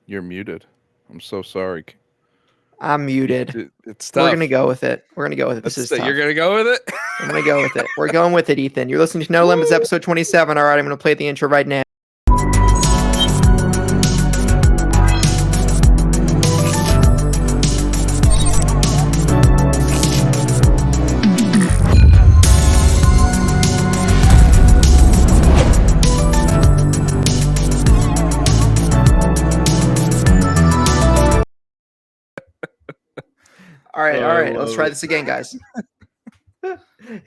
You're muted. I'm so sorry. I'm muted. It's We're gonna tough. go with it. We're gonna go with it. This That's is that. You're tough. gonna go with it. I'm gonna go with it. We're going with it, Ethan. You're listening to No Limits, Woo! episode 27. All right, I'm gonna play the intro right now. All right, Oh, all I right. Let's love try it. this again, guys.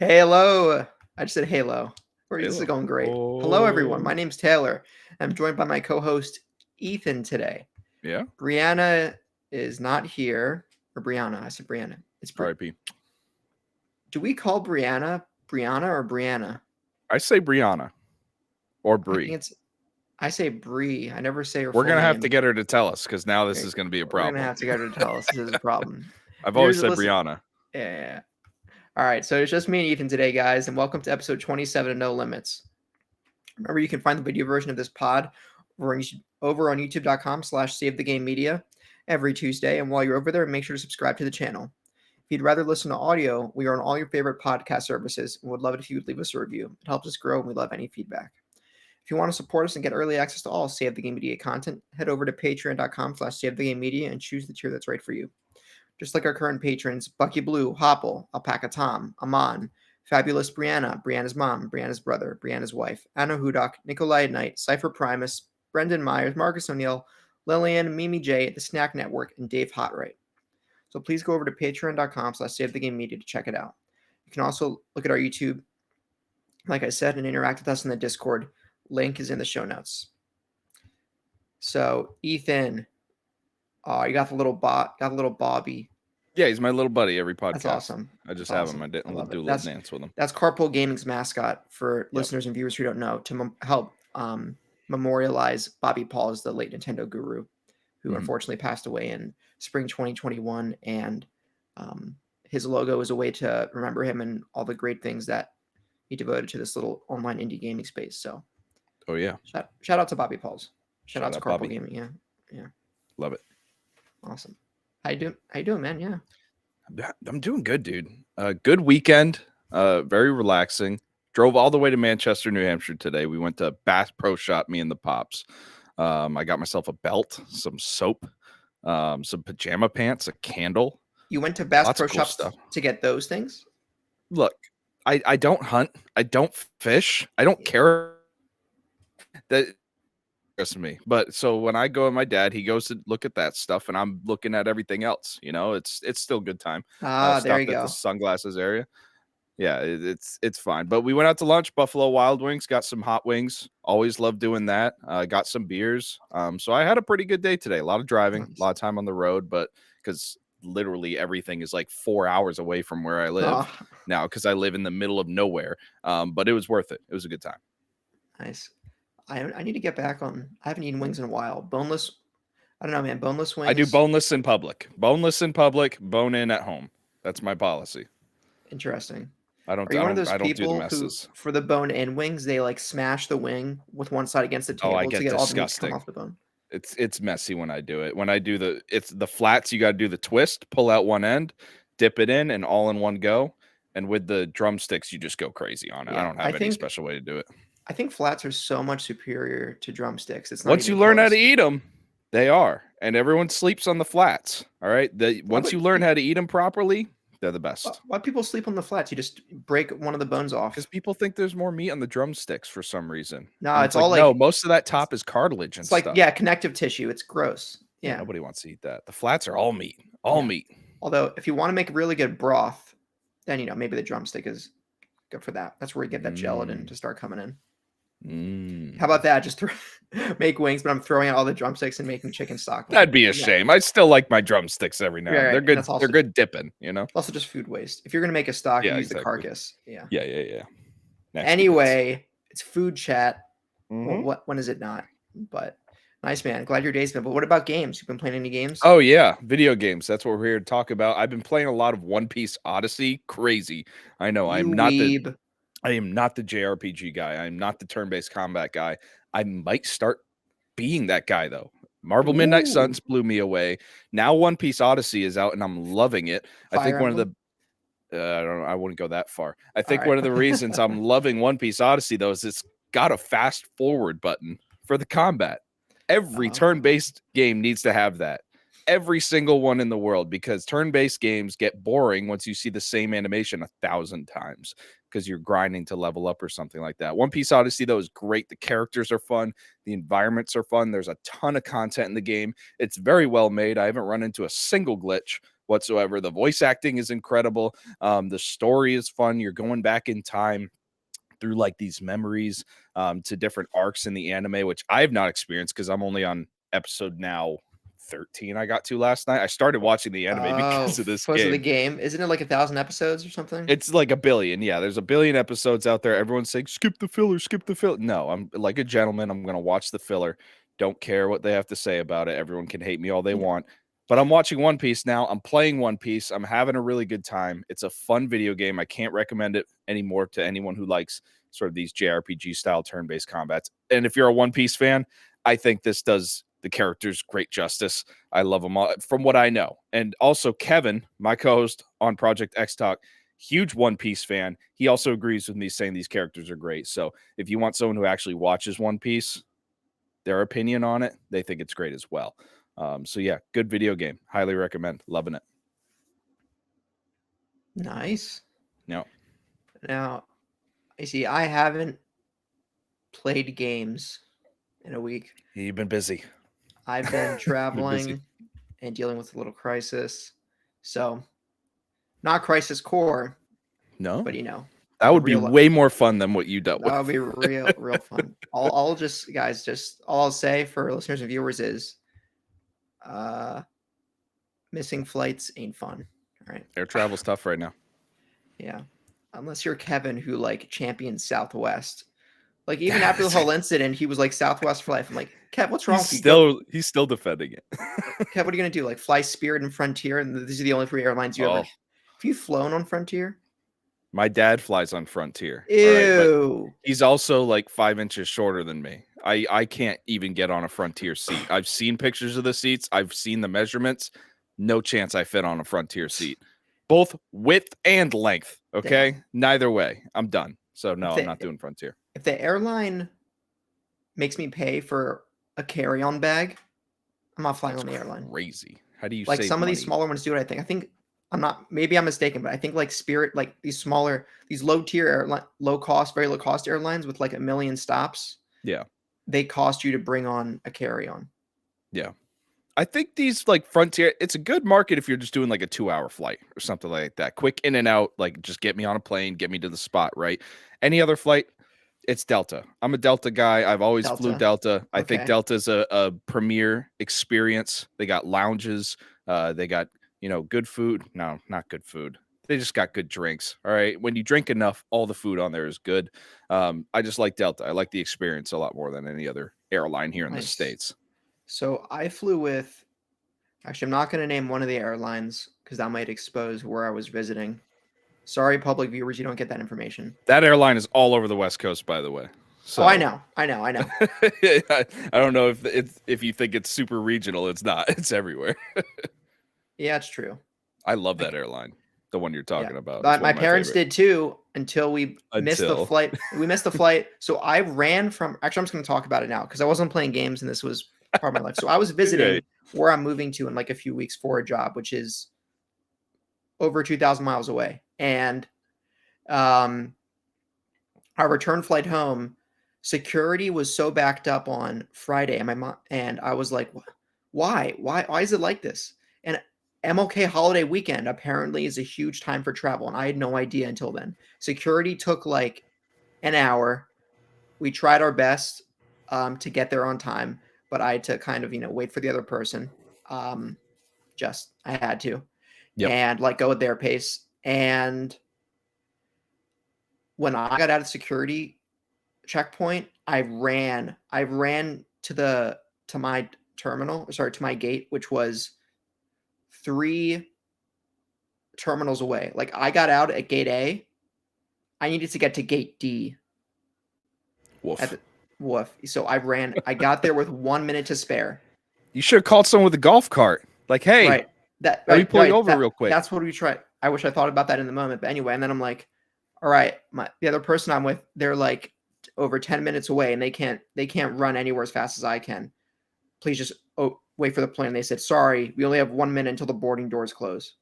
Hello. I just said hello. This is Halo. going great. Hello, everyone. Oh, My name's Taylor. I'm joined by my co-host Ethan today. yeah. Brianna is not here. Or Brianna. I said Brianna. R.I.P. Do we call Brianna or Brianna? I say Brianna or I think Bree. it's. I say Bree. I never say her We're full gonna have to name. get her to tell us because now this Okay, is gonna be a we're gonna problem. have to get her to tell us this is a problem. I've If you're always said listening, Brianna. yeah. All right, so it's just me and Ethan today, guys, and welcome to episode 27 of No Limits. Remember, you can find the video version of this pod over on youtube.com/Save the Game Media every Tuesday. And while you're over there, make sure to subscribe to the channel. If you'd rather listen to audio, we are on all your favorite podcast services and would love it if you would leave us a review. It helps us grow and we love any feedback. If you want to support us and get early access to all Save the Game Media content, head over to patreon.com/Save the Game Media and choose the tier that's right for you. Just like our current patrons, Bucky Blue, Hopple, Alpaca Tom, Amon, Fabulous Brianna, Brianna's mom, Brianna's brother, Brianna's wife, Anna Hudak, Nikolai Knight, Cypher Primus, Brendan Myers, Marcus O'Neill, Lillian, Mimi J, The Snack Network, and Dave Hotright. So please go over to patreon.com/Save the Game Media to check it out. You can also look at our YouTube, like I said, and interact with us in the Discord. Link is in the show notes. So Ethan, you got the little Bobby. Yeah, he's my little buddy every podcast. That's awesome. I just That's have awesome. him. I I love do it. a little dance with him. That's Carpool Gaming's mascot for Yep. listeners and viewers who don't know, to help memorialize Bobby Paul as the late Nintendo guru, who unfortunately passed away in spring 2021. And his logo is a way to remember him and all the great things that he devoted to this little online indie gaming space. So, oh yeah, shout out to Bobby Paul's. Shout out to Carpool Bobby. Gaming. Yeah. Love it. Awesome. How you doing, man? Yeah. I'm doing good, dude. Good weekend. Very relaxing. Drove all the way to Manchester, New Hampshire today. We went to Bass Pro Shop, me and the pops. I got myself a belt, some soap, some pajama pants, a candle. You went to Bass Lots Pro of cool Shops stuff. to get those things? Look, I don't hunt. I don't fish. I don't care. That interests me. But so when I go with my dad, he goes to look at that stuff, and I'm looking at everything else. You know, it's still good time. There you Stopped at go. the sunglasses area. Yeah, it's fine. But we went out to lunch, Buffalo Wild Wings, got some hot wings. Always love doing that. Got some beers. So I had a pretty good day today. A lot of driving, Nice. a lot of time on the road, but because literally everything is like 4 hours away from where I live now, because I live in the middle of nowhere. But it was worth it. It was a good time. Nice. I need to get back on. I haven't eaten wings in a while. Boneless. I don't know, man. Boneless wings. I do boneless in public. Boneless in public, bone in at home. That's my policy. Interesting. I don't. Are you one of those I don't do the people who, messes. for the bone-in wings, they like smash the wing with one side against the table I to get get all the meat to disgusting. come off the bone? It's messy when I do it. When I do the flats, you got to do the twist, pull out one end, dip it in, and all in one go. And with the drumsticks, you just go crazy on it. Yeah, I don't have any special way to do it. I think flats are so much superior to drumsticks. It's not once you learn how to eat them, they are. And everyone sleeps on the flats. All right. Once you learn how to eat them properly, they're the best. Why people sleep on the flats? You just break one of the bones off. Because people think there's more meat on the drumsticks for some reason. No, and it's all like no. Most of that top is cartilage and it's like stuff. Connective tissue. It's gross. Yeah, nobody wants to eat that. The flats are all meat. All meat. Although if you want to make really good broth, then maybe the drumstick is good for that. That's where you get that gelatin to start coming in. How about that? Just make wings, but I'm throwing out all the drumsticks and making chicken stock. That'd be a shame. I still like my drumsticks every now and then. They're good. They're good dipping, It's also just food waste. If you're gonna make a stock, you use the carcass. Yeah. Anyway, it's food chat. Well, when is it not? But nice, man. Glad your day's been. But what about games? You've been playing any games? Oh yeah, video games. That's what we're here to talk about. I've been playing a lot of One Piece Odyssey. Crazy. I know. I am not the JRPG guy. I'm not the turn-based combat guy. I might start being that guy though. Marvel Midnight Ooh, Suns blew me away. Now One Piece Odyssey is out and I'm loving it. I Fire think one of Emblem. the I don't know. I wouldn't go that far. I All think right. one of the reasons I'm loving One Piece Odyssey though is it's got a fast forward button for the combat. Every Oh, turn-based game needs to have that. Every single one in the world, because turn-based games get boring once you see the same animation 1,000 times because you're grinding to level up or something like that. One Piece Odyssey though is great. The characters are fun, the environments are fun. There's a ton of content in the game. It's very well made. I haven't run into a single glitch whatsoever. The voice acting is incredible. The story is fun. You're going back in time through like these memories to different arcs in the anime, which I have not experienced because I'm only on episode now 13 I got to last night. I started watching the anime because of this because of the game. game. Isn't it like 1,000 episodes or something? It's like a billion. Yeah, there's a billion episodes out there. Everyone's saying, skip the filler, skip the filler. No, I'm like a gentleman. I'm going to watch the filler. Don't care what they have to say about it. Everyone can hate me all they Yeah. want. But I'm watching One Piece now. I'm playing One Piece. I'm having a really good time. It's a fun video game. I can't recommend it anymore to anyone who likes sort of these JRPG style turn based combats. And if you're a One Piece fan, I think this does the characters great justice. I love them all from what I know. And also, Kevin, my co host on Project X Talk, huge One Piece fan. He also agrees with me saying these characters are great. So if you want someone who actually watches One Piece, their opinion on it, they think it's great as well. So yeah, good video game. Highly recommend. Loving it. Nice. No, Now, I see. I haven't played games in a week. you've been busy. I've been Been busy. traveling and dealing with a little crisis. So, not crisis core, No, but that the would be real way more fun than what you dealt that would with. be real fun. I'll just guys, just all I'll say for listeners and viewers is uh missing flights ain't fun. All right. Air travel's tough right now. Yeah. Unless you're Kevin who like champions Southwest. Like even after the whole incident, he was like Southwest for life. I'm like, Kev, what's wrong with you? He's still defending it. Kev, what are you gonna do? Like fly Spirit and Frontier, and these are the only three airlines you ever. Oh, Have you flown on Frontier? my dad flies on Frontier. All right, but Ew. he's also like 5 inches shorter than me. I can't even get on a Frontier seat. I've seen pictures of the seats. I've seen the measurements. No chance I fit on a Frontier seat, both width and length. Okay, Damn. neither way, I'm done. So no, If I'm the not doing Frontier. if the airline makes me pay for a carry-on bag, I'm not flying That's on the airline. crazy. How do you Like save some of these money? smaller ones do it. I think I'm not. Maybe I'm mistaken, but I think like Spirit, like these smaller, these low tier airline, low cost, very low cost airlines with like a million stops, Yeah, they cost you to bring on a carry-on. yeah. I think these like Frontier, it's a good market if you're just doing like a 2 hour flight or something like that. Quick in and out, like just get me on a plane, get me to the spot, right? Any other flight, it's Delta. I'm a Delta guy. I've always flew Delta. Delta. I think Okay. Delta's a premier experience. They got lounges, they got, good food. No, not good food. They just got good drinks. All right. When you drink enough, all the food on there is good. I just like Delta. I like the experience a lot more than any other airline here in the Nice. States. So I flew with. Actually, I'm not going to name one of the airlines because that might expose where I was visiting. Sorry, public viewers, you don't get that information. That airline is all over the West Coast, by the way. Oh, I So know. I know. I know. I don't know if you think it's super regional. It's not. It's everywhere. Yeah, it's true. I love that Like, airline. The one you're yeah. talking about. It's But one my of my parents favorite. did too until we missed the Until flight. We missed the flight. So I ran from. Actually, I'm just going to talk about it now because I wasn't playing games and this was part of my life. So I was okay. visiting where I'm moving to in like a few weeks for a job, which is over 2,000 miles away. And um, our return flight home, security was so backed up on Friday, and my mom and I was like, Why is it like this?" And MLK holiday weekend apparently is a huge time for travel, and I had no idea until then. Security took like an hour. We tried our best to get there on time, but I had to kind of wait for the other person. Um, just I had to, Yep. and like go at their pace. And when I got out of security checkpoint, I ran to my terminal, sorry, to my gate, which was 3 terminals away. Like I got out at gate A, I needed to get to gate D at Wolf. the woof. So I ran, I got there with 1 minute to spare. You should have called someone with a golf cart. Like, hey, Right. That let me right, pull you right. over real quick. That's what we try. I wish I thought about that in the moment, but anyway, and then I'm like, all right, the other person I'm with, they're like over 10 minutes away and they can't run anywhere as fast as I can. Please just wait for the plane. They said, sorry, we only have 1 minute until the boarding doors close.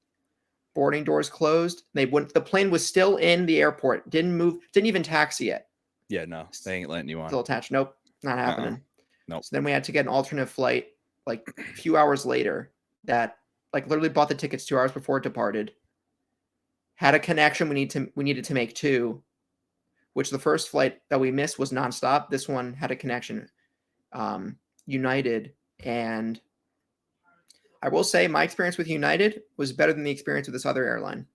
Boarding doors closed. The plane was still in the airport. Didn't move, didn't even taxi yet. Yeah, no, they ain't letting you on. Still attached. Nope, not happening. Nope. So then we had to get an alternate flight like a few hours later that like literally bought the tickets 2 hours before it departed. Had a connection we needed to make two, which the first flight that we missed was nonstop. This one had a connection, United, and I will say my experience with United was better than the experience with this other airline.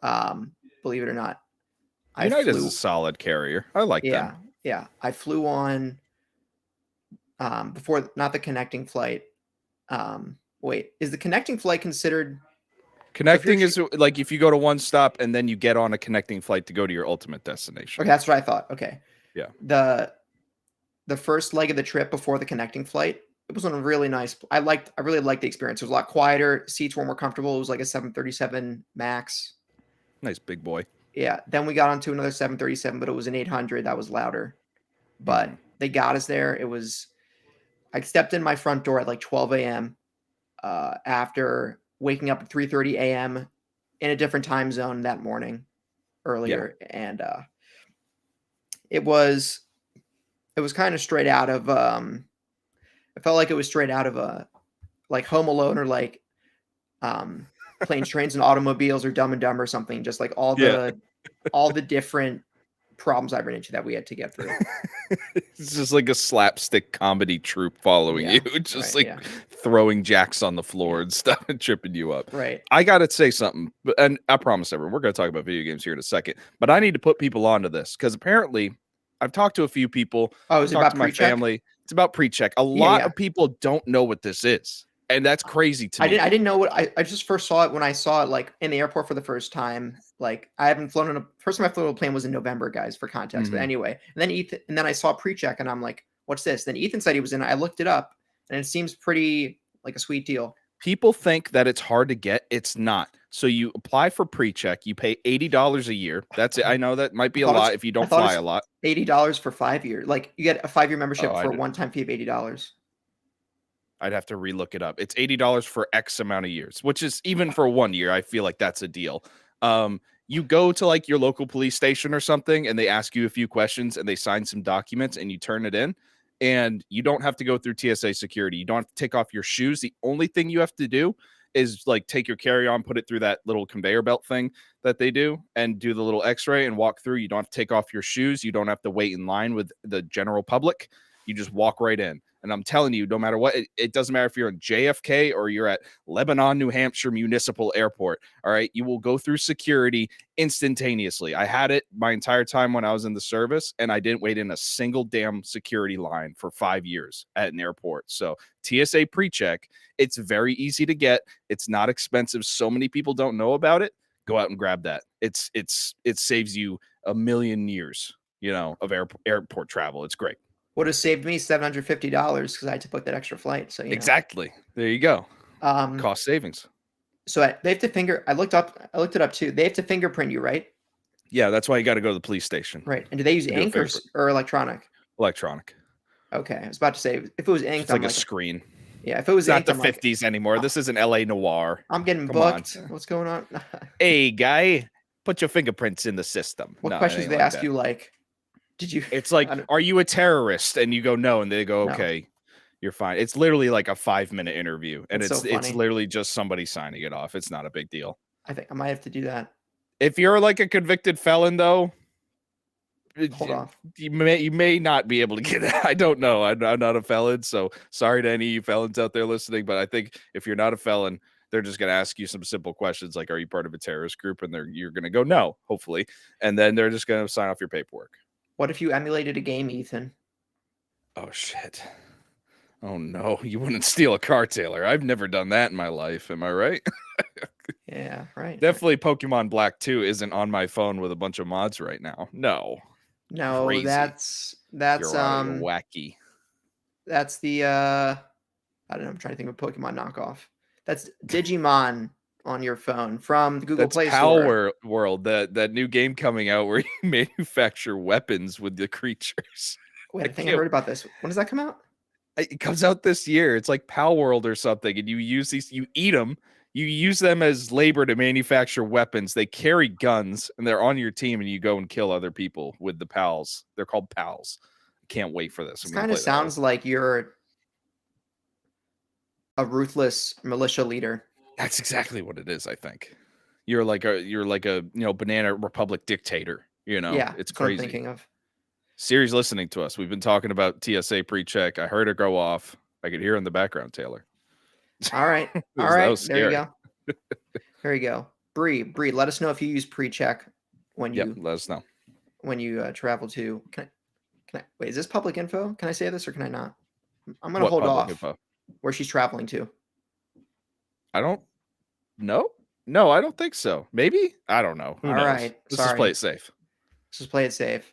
Believe it or not, United is a solid carrier. I like them. Yeah. I flew on before, not the connecting flight. Wait, is the connecting flight considered? Connecting is like if you go to one stop and then you get on a connecting flight to go to your ultimate destination. Okay, that's what I thought. Okay. Yeah. The first leg of the trip before the connecting flight, it was on a really nice. I really liked the experience. It was a lot quieter. Seats were more comfortable. It was like a 737 Max. Nice big boy. Yeah. Then we got onto another 737, but it was an 800 that was louder. But they got us there. I stepped in my front door at like 12 a.m. After waking up at 3:30 a.m. in a different time zone that morning earlier. Yeah. And it was kind of straight out of it felt like it was straight out of a like Home Alone or like Planes, Trains, and Automobiles or Dumb and Dumber or something. Just like all the different problems I ran into that we had to get through. It's just like a slapstick comedy troupe following you, just throwing jacks on the floor and stuff and tripping you up. Right. I gotta say something, and I promise everyone we're gonna talk about video games here in a second, but I need to put people onto this because apparently I've talked to a few people. Oh, is it about my family? It's about pre-check. A lot of people don't know what this is. And that's crazy to me. I didn't know what I just first saw it when I saw it like in the airport for the first time. Like I haven't flown on first time I flew on a plane was in November, guys, for context. But anyway, and then I saw pre-check and I'm like, what's this? Then Ethan said he was in it. I looked it up and it seems pretty like a sweet deal. People think that it's hard to get. It's not. So you apply for pre-check. You pay $80 a year. That's it. I know that might be a lot if you don't fly a lot. $80 for 5 years. Like you get a 5-year membership for a one-time fee of $80. I'd have to relook it up. It's $80 for X amount of years, which is even for 1 year. I feel like that's a deal. You go to like your local police station or something and they ask you a few questions and they sign some documents and you turn it in and you don't have to go through TSA security. You don't have to take off your shoes. The only thing you have to do is like take your carry-on, put it through that little conveyor belt thing that they do and do the little x-ray and walk through. You don't have to take off your shoes. You don't have to wait in line with the general public. You just walk right in. And I'm telling you, no matter what, it doesn't matter if you're in JFK or you're at Lebanon, New Hampshire Municipal Airport. All right. You will go through security instantaneously. I had it my entire time when I was in the service, and I didn't wait in a single damn security line for 5 years at an airport. So TSA pre-check, it's very easy to get. It's not expensive. So many people don't know about it. Go out and grab that. It saves you a million years, of airport travel. It's great. Would have saved me $750 because I had to book that extra flight. So exactly. There you go. Cost savings. So they have to I looked it up too. They have to fingerprint you, right? Yeah, that's why you got to go to the police station. Right. And do they use ink or electronic? Electronic. Okay, I was about to say if it was ink, it's like a screen. Yeah, if it was not the 50s anymore. This isn't LA Noir. I'm getting booked. What's going on? Hey, guy, put your fingerprints in the system. What questions do they ask you? Like, did you? It's like, are you a terrorist? And you go no, and they go, okay, you're fine. It's literally like a 5-minute interview, and it's literally just somebody signing it off. It's not a big deal. I think I might have to do that. If you're like a convicted felon, though, hold on. You may not be able to get it. I don't know. I'm not a felon, so sorry to any of you felons out there listening. But I think if you're not a felon, they're just going to ask you some simple questions like, "Are you part of a terrorist group?" And you're going to go no, hopefully, and then they're just going to sign off your paperwork. What if you emulated a game, Ethan? Oh shit! Oh no, you wouldn't steal a car, Taylor. I've never done that in my life. Am I right? Yeah, right. Definitely Pokemon Black 2 isn't on my phone with a bunch of mods right now. No, crazy. that's you're wacky. That's the I don't know. I'm trying to think of a Pokemon knockoff. That's Digimon on your phone from the Google That's Play Store. World, that new game coming out where you manufacture weapons with the creatures. Wait, I I think I can't. heard about this. When does that come out? It comes out this year. It's like Pal World or something, and you use these. You eat them. You use them as labor to manufacture weapons. They carry guns, and they're on your team, and you go and kill other people with the pals. They're called pals. I can't wait for this. This I'm gonna kind of play that. sounds like you're a ruthless militia leader. That's exactly what it is. I think you're like a Banana Republic dictator. Yeah, It's that's what I'm crazy. thinking of. Siri's listening to us. We've been talking about TSA pre-check. I heard her go off. I could hear her in the background, Taylor. All right. All That right. was There you scary. go. There you go. Bree, let us know if you use pre-check when Yep, you let us know. travel to. Can I wait? Is this public info? Can I say this or can I not? I'm gonna What hold public off info? where she's traveling to. I don't know. No, I don't think so. Maybe? I don't know. Who All knows? right. Let's just play Sorry. it safe. Let's just play it safe.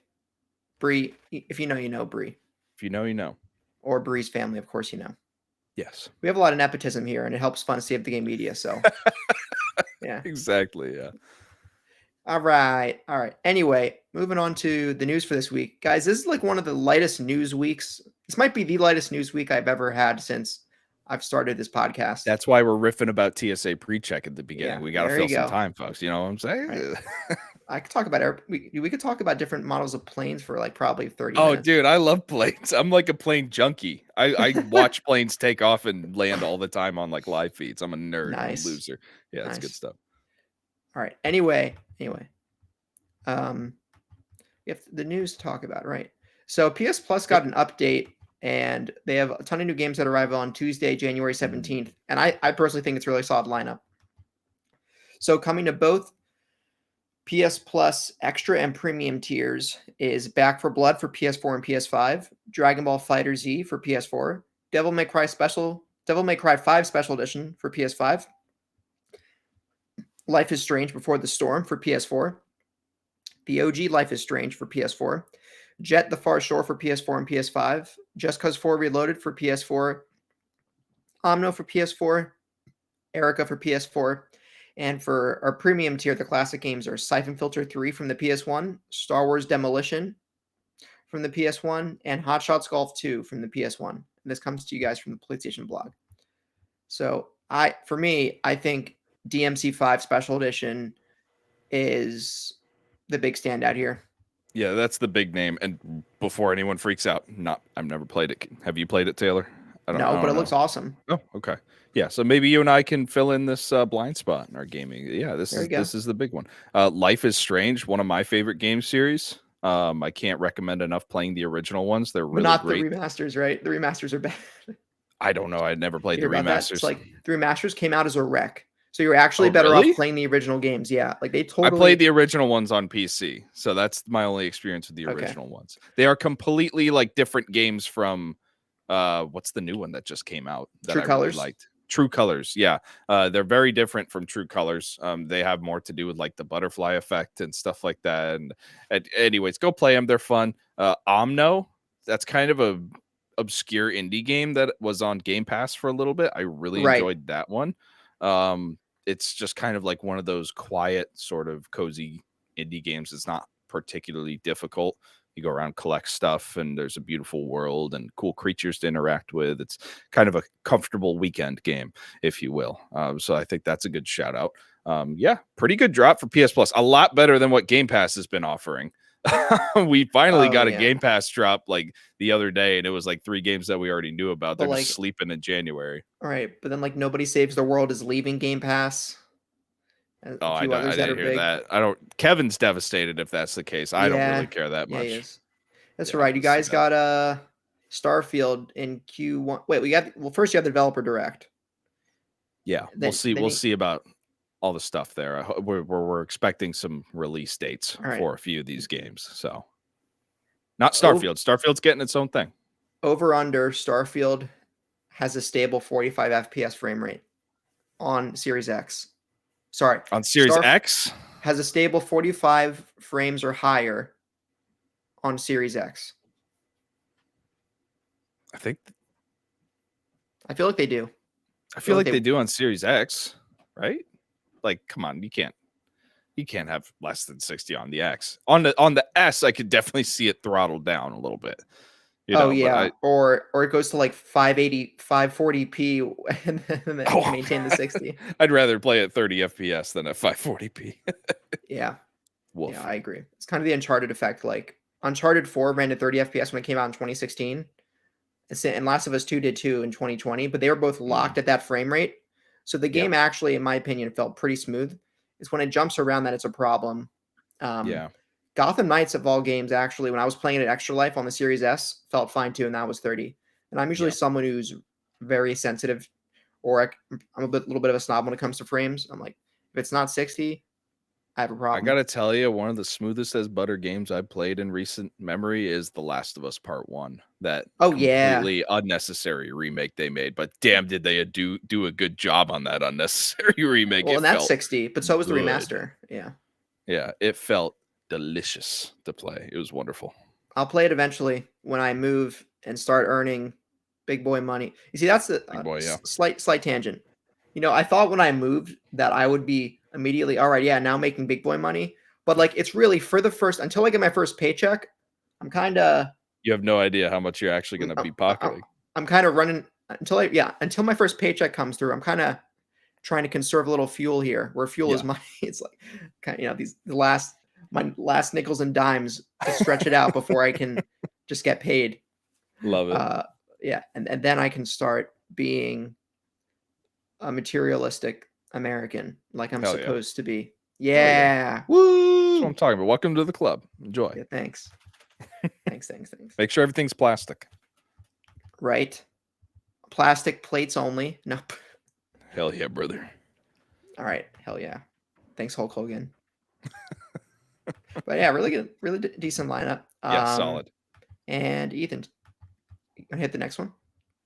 Bree, if you know, you know Bree. If you know, you know. Or Bree's family, of course you know. Yes. We have a lot of nepotism here, and it helps fund Save the Game Media. So, yeah. Exactly. Yeah. All right. All right. Anyway, moving on to the news for this week. Guys, this is like one of the lightest news weeks. This might be the lightest news week I've ever had since I've started this podcast. That's why we're riffing about TSA pre-check at the beginning. Yeah, We got to there you fill some go. time, folks. You know what I'm saying? Right. I could talk about we could talk about different models of planes for like probably 30 Oh, minutes. dude, I love planes. I'm like a plane junkie. I watch planes take off and land all the time on like live feeds. I'm a nerd. I'm a Nice. loser. Yeah, it's good Nice. stuff. All right. Anyway. We have the news to talk about, right? So PS Plus got an update, and they have a ton of new games that arrive on Tuesday, January 17th. And I personally think it's a really solid lineup. So coming to both PS Plus Extra and Premium tiers is Back for Blood for PS4 and PS5, Dragon Ball Fighter Z for PS4, Devil May Cry 5 Special Edition for PS5, Life is Strange Before the Storm for PS4, the OG Life is Strange for PS4, Jet the Far Shore for PS4 and PS5, Just Cause 4 Reloaded for PS4, Omno for PS4, Erica for PS4, and for our premium tier, the classic games are Siphon Filter 3 from the PS1, Star Wars Demolition from the PS1, and Hot Shots Golf 2 from the PS1. And this comes to you guys from the PlayStation blog. So I think DMC5 Special Edition is the big standout here. Yeah, that's the big name. And before anyone freaks out, I've never played it. Have you played it, Taylor? I don't But it know. looks awesome. Oh, okay. Yeah, so maybe you and I can fill in this blind spot in our gaming. Yeah, this is the big one. Life is Strange, one of my favorite game series. I can't recommend enough playing the original ones. They're But really not great. the remasters, right? The remasters are bad. I don't know. I never played the Hear about that? It's remasters. like the remasters came out as a wreck. So you're actually Oh, better off really? playing the original games. Yeah. Like they I totally played the original ones on PC, so that's my only experience with the Okay. original ones. They are completely like different games from what's the new one that just came out that True I Colors? really liked? True Colors, yeah. They're very different from True Colors. They have more to do with like the butterfly effect and stuff like that. And anyways, go play them. They're fun. Omno, that's kind of a obscure indie game that was on Game Pass for a little bit. I really Right. enjoyed that one. It's just kind of like one of those quiet, sort of cozy indie games. It's not particularly difficult. You go around, collect stuff, and there's a beautiful world and cool creatures to interact with. It's kind of a comfortable weekend game, if you will. So I think that's a good shout out. Yeah, pretty good drop for PS Plus. A lot better than what Game Pass has been offering. We finally got a Game Pass drop like the other day, and it was like 3 games that we already knew about. They're just sleeping in January. All right, but then like Nobody Saves the World is leaving Game Pass. And Oh, a I few others that are didn't hear big. that. I don't. Kevin's devastated if that's the case. I don't really care that Yeah, he much. is. That's right. You guys got Starfield in Q1. Wait, first you have the developer direct. Yeah, we'll see. We'll see about all the stuff there. We're expecting some release dates for a few of these games. So, not Starfield. Starfield's getting its own thing. Over under Starfield has a stable 45 FPS frame rate on Series X. Sorry, on Series X has a stable 45 frames or higher on Series X. I think I feel like they do. I I feel feel like like they they do on Series X, right? Like, come on, you can't have less than 60 on the X. On the S, I could definitely see it throttled down a little bit, Oh but yeah, I or it goes to like 580, 540p, and then it can oh, maintain the 60. I'd rather play at 30 FPS than at 540p. Yeah, yeah, Woof. I agree. It's kind of the Uncharted effect. Like Uncharted 4 ran at 30 FPS when it came out in 2016, and Last of Us 2 did too in 2020, but they were both Mhm. locked at that frame rate. So the Yeah, game actually, in my opinion, felt pretty smooth. It's when it jumps around that it's a problem. Um, yeah, Gotham Knights of all games, actually, when I was playing it at Extra Life on the Series S, felt fine too, and that was 30. And I'm usually yeah. someone who's very sensitive, or I'm a little bit of a snob when it comes to frames. I'm like, if it's not 60, I have a I problem. gotta tell you, one of the smoothest as butter games I've played in recent memory is The Last of Us Part 1. That Oh yeah. completely unnecessary remake they made, but damn, did they do a good job on that unnecessary remake. Well, It and that's felt 60, but so was the good. remaster. Yeah. Yeah, it felt delicious to play. It was wonderful. I'll play it eventually when I move and start earning big boy money. You see, that's the Big boy, yeah. slight tangent. I thought when I moved that I would be immediately all right. Yeah, now making big boy money, but like it's really for the first until I get my first paycheck. I'm kind of You have no idea how much you're actually I'm, gonna I'm, be I'm pocketing. I'm kind of running until my first paycheck comes through. I'm kind of trying to conserve a little fuel here, where fuel is Yeah. money. It's like kind of my last nickels and dimes to stretch it out before I can just get paid. Love it. Uh, yeah, and then I can start being a materialistic American like I'm Hell yeah. supposed to be. Hell yeah. Yeah. That's what Woo! I'm talking about. Welcome to the club. Enjoy. Yeah, thanks. Thanks. Make sure everything's plastic. Right. Plastic plates only. Nope. Hell yeah, brother. All right. Hell yeah. Thanks, Hulk Hogan. But yeah, really good, really decent lineup. Yeah, solid. And Ethan, you gonna hit the next one?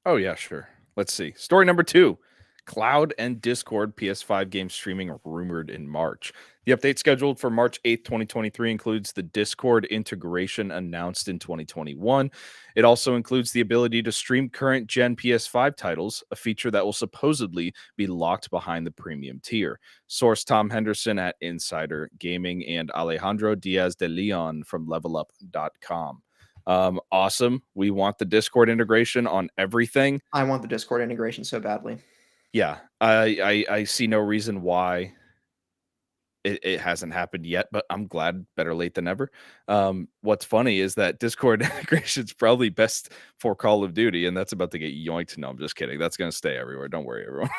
Oh, yeah, sure. Let's see. Story number 2. Cloud and Discord PS5 game streaming are rumored in March. The update scheduled for March 8th, 2023 includes the Discord integration announced in 2021. It also includes the ability to stream current gen PS5 titles, a feature that will supposedly be locked behind the premium tier. Source Tom Henderson at Insider Gaming and Alejandro Diaz de Leon from levelup.com. Awesome. We want the Discord integration on everything. I want the Discord integration so badly. Yeah, I see no reason why it hasn't happened yet, but I'm glad, better late than never. What's funny is that Discord integration is probably best for Call of Duty, and that's about to get yoinked. No, I'm just kidding. That's gonna stay everywhere. Don't worry, everyone.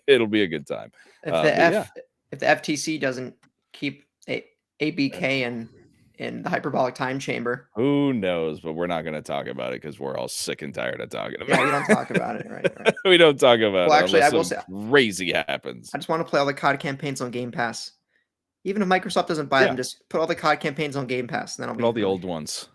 It'll be a good time. If the But yeah, FTC doesn't keep ABK in the hyperbolic time chamber, who knows? But we're not gonna talk about it because we're all sick and tired of talking yeah, about we don't talk about it. Right. it. We don't talk about Well, it actually, I unless will some say crazy happens. I just want to play all the COD campaigns on Game Pass. Even if Microsoft doesn't buy them, Yeah, just put all the COD campaigns on Game Pass, and then put all the I'll old be ones.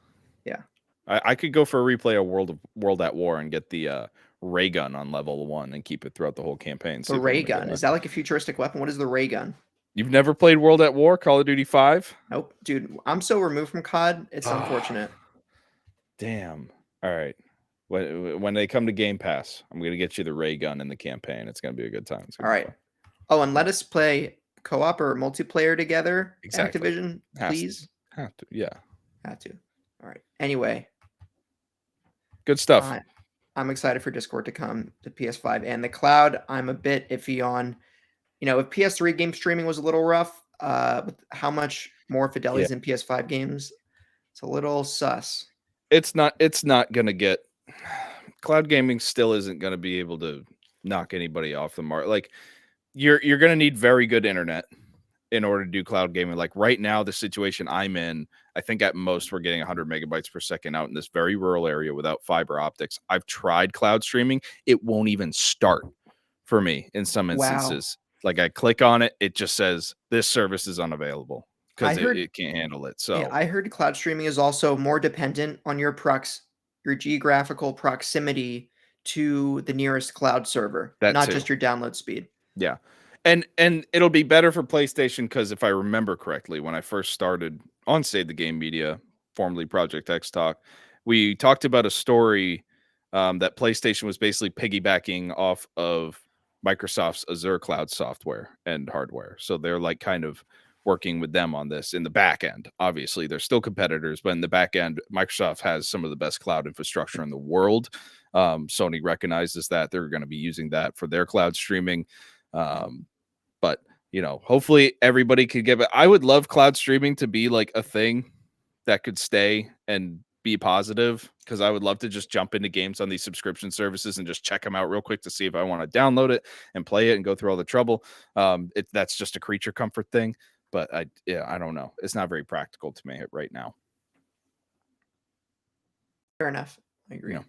yeah. I could go for a replay of World at War and get the ray gun on level 1 and keep it throughout the whole campaign. The See if I can ray make it gun, is work. that like a futuristic weapon? What is the ray gun? You've never played World at War, Call of Duty 5? Nope, dude. I'm so removed from COD. It's Ah, unfortunate. damn. All right. When they come to Game Pass, I'm gonna get you the ray gun in the campaign. It's gonna be a good time. It's All gonna be right. fun. Oh, and let us play co-op or multiplayer together. Exactly. Activision, Has to. please. Have to. Yeah. Had to. All right. Anyway, Good stuff. I I'm excited for Discord to come to PS5 and the cloud. I'm a bit iffy on. If PS3 game streaming was a little rough, with how much more Yeah. fidelity's in PS5 games, it's a little sus. It's not gonna get cloud gaming still isn't gonna be able to knock anybody off the mark. Like you're gonna need very good internet in order to do cloud gaming. Like right now, the situation I'm in, I think at most we're getting 100 megabytes per second out in this very rural area without fiber optics. I've tried cloud streaming, it won't even start for me in some Wow. instances. Like I click on it, it just says this service is unavailable I because it, heard it can't handle it. yeah, So I heard cloud streaming is also more dependent on your geographical proximity to the nearest cloud server, that not too. just your download speed. Yeah. And it'll be better for PlayStation because if I remember correctly, when I first started on Save the Game Media, formerly Project X Talk, we talked about a story that PlayStation was basically piggybacking off of Microsoft's Azure cloud software and hardware. So they're like kind of working with them on this in the back end. Obviously, they're still competitors, but in the back end, Microsoft has some of the best cloud infrastructure in the world. Sony recognizes that they're going to be using that for their cloud streaming. But hopefully everybody could get it. I would love cloud streaming to be like a thing that could stay and be positive, because I would love to just jump into games on these subscription services and just check them out real quick to see if I want to download it and play it and go through all the trouble. That's just a creature comfort thing, but I don't know. It's not very practical to me right now. Fair enough. I agree.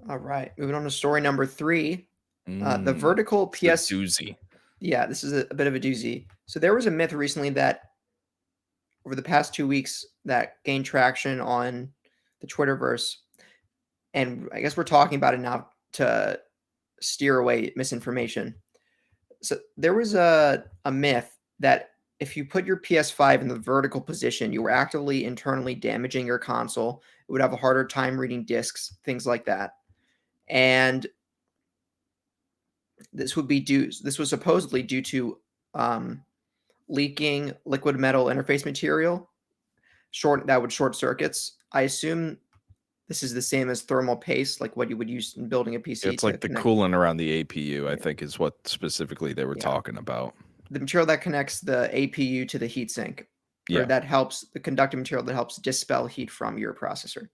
All right, moving on to story number 3. The vertical PS doozy. Yeah, this is a bit of a doozy. So there was a myth recently that over the past 2 weeks that gained traction on the Twitterverse, and I guess we're talking about it now to steer away misinformation. So there was a myth that if you put your PS5 in the vertical position, you were actively internally damaging your console. It would have a harder time reading discs, things like that. And this was supposedly due to leaking liquid metal interface material that would short circuits. I assume this is the same as thermal paste, like what you would use in building a PC. It's like the coolant around the APU, I think, is what specifically they were talking about. The material that connects the APU to the heatsink, or that helps the conductive material that helps dispel heat from your processor.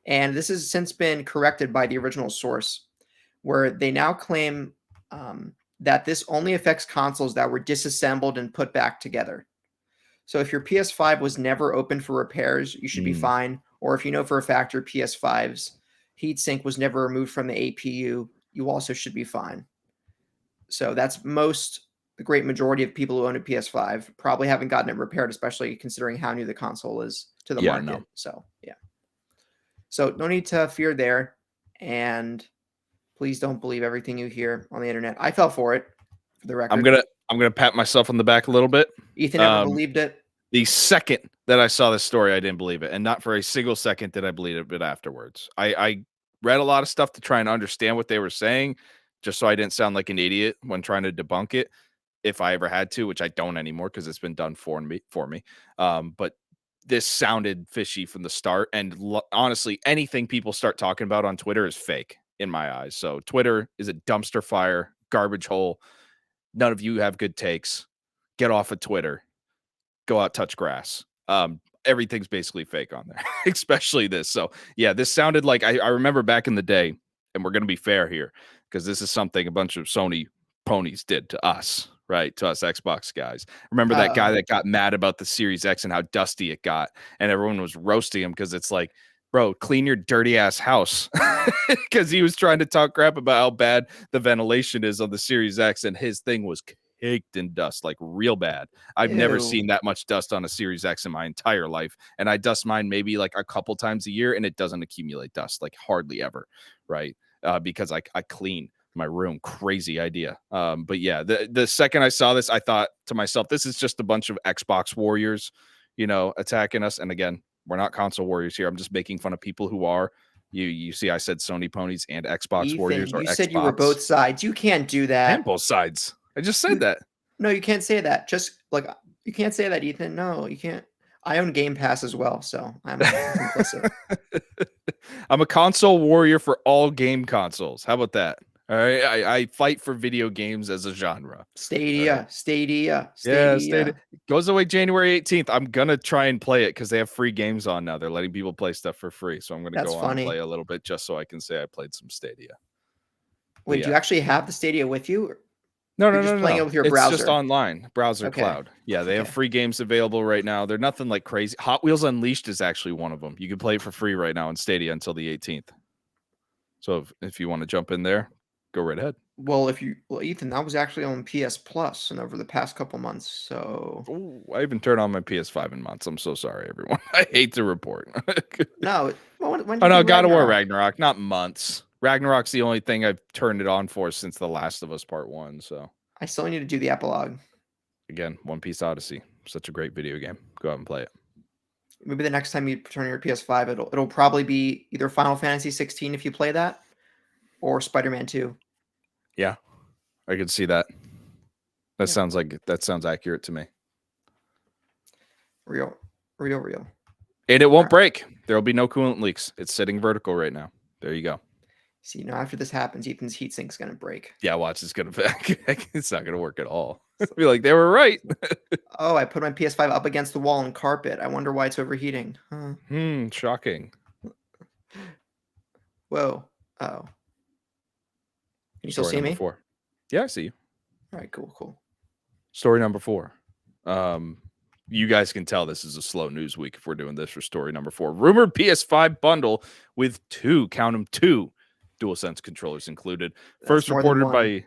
And this has since been corrected by the original source, where they now claim that this only affects consoles that were disassembled and put back together. So if your PS5 was never open for repairs, you should be fine. Or if you know for a fact your PS5's heatsink was never removed from the APU, you also should be fine. So that's the great majority of people who own a PS5 probably haven't gotten it repaired, especially considering how new the console is to the market. No. So, yeah. So no need to fear there. And please don't believe everything you hear on the internet. I fell for it, for the record. I'm gonna pat myself on the back a little bit. Ethan never believed it. The second that I saw this story, I didn't believe it, and not for a single second did I believe it afterwards. I read a lot of stuff to try and understand what they were saying, just so I didn't sound like an idiot when trying to debunk it, if I ever had to, which I don't anymore because it's been done for me. But this sounded fishy from the start, and honestly, anything people start talking about on Twitter is fake in my eyes. So Twitter is a dumpster fire, garbage hole. None of you have good takes. Get off of Twitter. Go out, touch grass. Everything's basically fake on there, especially this. So yeah, this sounded like I remember back in the day, and we're going to be fair here because this is something a bunch of Sony ponies did to us, right? To us Xbox guys. Remember that guy that got mad about the Series X and how dusty it got, and everyone was roasting him because it's like, bro, clean your dirty ass house, because he was trying to talk crap about how bad the ventilation is on the Series X, and his thing was caked in dust, like real bad. I've never seen that much dust on a Series X in my entire life, and I dust mine maybe like a couple times a year, and it doesn't accumulate dust, like hardly ever, right? Because I clean my room. Crazy idea. But yeah, the second I saw this, I thought to myself, this is just a bunch of Xbox warriors, attacking us. And again, we're not console warriors here. I'm just making fun of people who are. You see, I said Sony ponies and Xbox Ethan, warriors. Or you Xbox. said you were both sides. You can't do that. And both sides. I just said that. No, you can't say that. Just like you can't say that, Ethan. No, you can't. I own Game Pass as well, so I'm complicit. I'm a console warrior for all game consoles. How about that? All right, I fight for video games as a genre. Stadia, right. Stadia. Yeah, Stadia goes away January 18th. I'm gonna try and play it because they have free games on now. They're letting people play stuff for free, so I'm gonna go on and play a little bit just so I can say I played some Stadia. Wait, do you actually have the Stadia with you? No, just playing it with your browser. It's just online browser cloud. Yeah, they have free games available right now. They're nothing like crazy. Hot Wheels Unleashed is actually one of them. You can play it for free right now in Stadia until the 18th. So if you want to jump in there, go right ahead. Well, Ethan, that was actually on PS Plus and over the past couple months. So I haven't turned on my PS5 in months. I'm so sorry, everyone. I hate to report. No, when God of War Ragnarok, not months. Ragnarok's the only thing I've turned it on for since The Last of Us Part 1. So I still need to do the epilogue. Again, One Piece Odyssey, such a great video game. Go out and play it. Maybe the next time you turn your PS5, it'll probably be either Final Fantasy 16 if you play that, or Spider-Man 2. Yeah, I could see that. That Yeah. sounds accurate to me. Real. Real. And it won't Alright. break. There'll be no coolant leaks. It's sitting vertical right now. There you go. See, after this happens, Ethan's heatsink's gonna break. Yeah, watch. It's gonna. It's not gonna work at all. Be like, they were right. Oh, I put my PS5 up against the wall and carpet. I wonder why it's overheating. Shocking. Whoa. Oh. Can you still Story see number me? 4. Yeah, I see you. All right, cool. Story number 4. You guys can tell this is a slow news week if we're doing this for story number 4. Rumored PS5 bundle with 2 DualSense controllers included. First reported by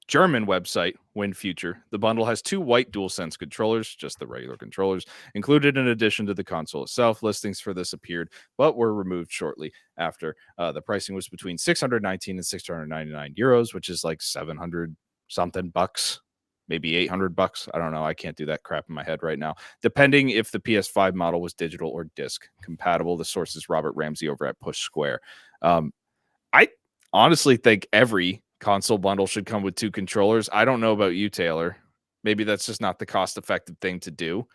German website WinFuture. The bundle has 2 white DualSense controllers, just the regular controllers, included in addition to the console itself. Listings for this appeared, but were removed shortly after. The pricing was between 619 and 699 euros, which is like 700 something bucks, maybe 800 bucks. I don't know. I can't do that crap in my head right now. Depending if the PS5 model was digital or disc compatible. The source is Robert Ramsey over at Push Square. I honestly think every console bundle should come with 2 controllers. I don't know about you, Taylor. Maybe that's just not the cost-effective thing to do.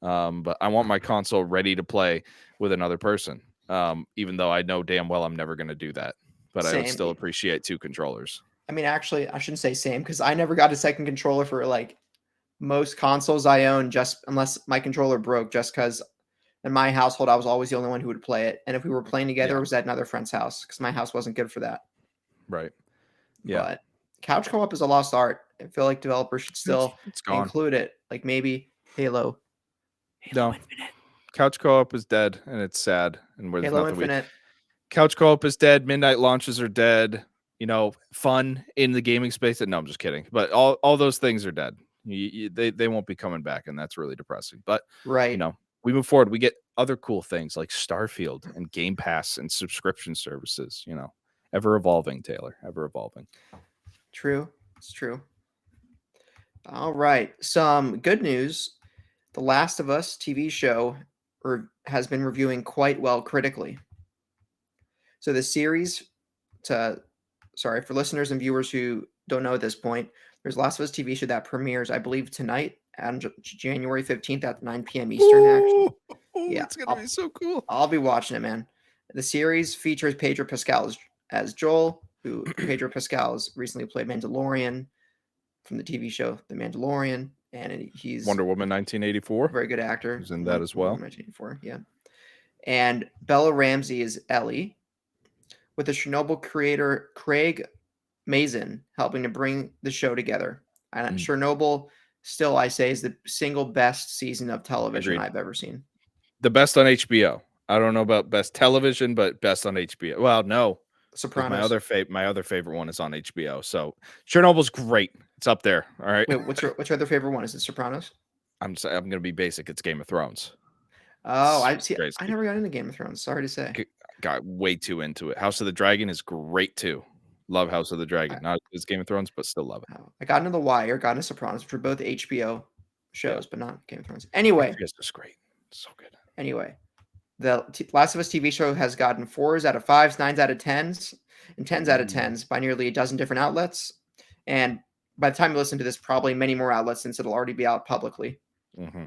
But I want my console ready to play with another person. Even though I know damn well I'm never going to do that. But I would Same. still appreciate 2 controllers. I mean, actually, I shouldn't say same because I never got a second controller for like most consoles I own, just unless my controller broke, just because in my household I was always the only one who would play it. And if we were playing together, Yeah. it was at another friend's house because my house wasn't good for that. Right. Yeah. But couch co-op is a lost art. I feel like developers should still It's gone. include it. Like maybe Halo No. Infinite. Couch co-op is dead, and it's sad. And where there's Halo nothing Infinite. Couch co-op is dead. Midnight launches are dead. Fun in the gaming space. No, I'm just kidding. But all those things are dead. They won't be coming back, and that's really depressing. But Right. we move forward. We get other cool things like Starfield and Game Pass and subscription services. Ever evolving, Taylor. Ever evolving. True. It's true. All right. Some good news. The Last of Us TV show has been reviewing quite well critically. So the series, for listeners and viewers who don't know at this point, there's Last of Us TV show that premieres, I believe, tonight on January 15th at 9 p.m. Eastern. Actually, yeah, it's gonna be so cool. I'll be watching it, man. The series features Pedro Pascal as Joel, who Pedro Pascal has recently played Mandalorian from the TV show The Mandalorian, and he's Wonder Woman 1984. very good actor. Who's in that as well. 1984, yeah. And Bella Ramsey is Ellie, with the Chernobyl creator Craig Mazin helping to bring the show together. And Chernobyl, still, I say, is the single best season of television I've ever seen. The best on HBO. I don't know about best television, but best on HBO. Well, no. Sopranos. My other favorite one is on HBO. So Chernobyl's great. It's up there. All right. Wait, what's your other favorite one? Is it Sopranos? I'm gonna be basic. It's Game of Thrones. Oh, I see. I never got into Game of Thrones. Sorry to say. Got way too into it. House of the Dragon is great too. Love House of the Dragon. Not as Game of Thrones, but still love it. I got into The Wire, got into Sopranos, which are both HBO shows, but not Game of Thrones. Anyway, it's just great. It's so good. Anyway, the Last of Us TV show has gotten 4s out of 5s, 9s out of 10s, and 10s out of 10s by nearly a dozen different outlets. And by the time you listen to this, probably many more outlets since it'll already be out publicly. Mm-hmm.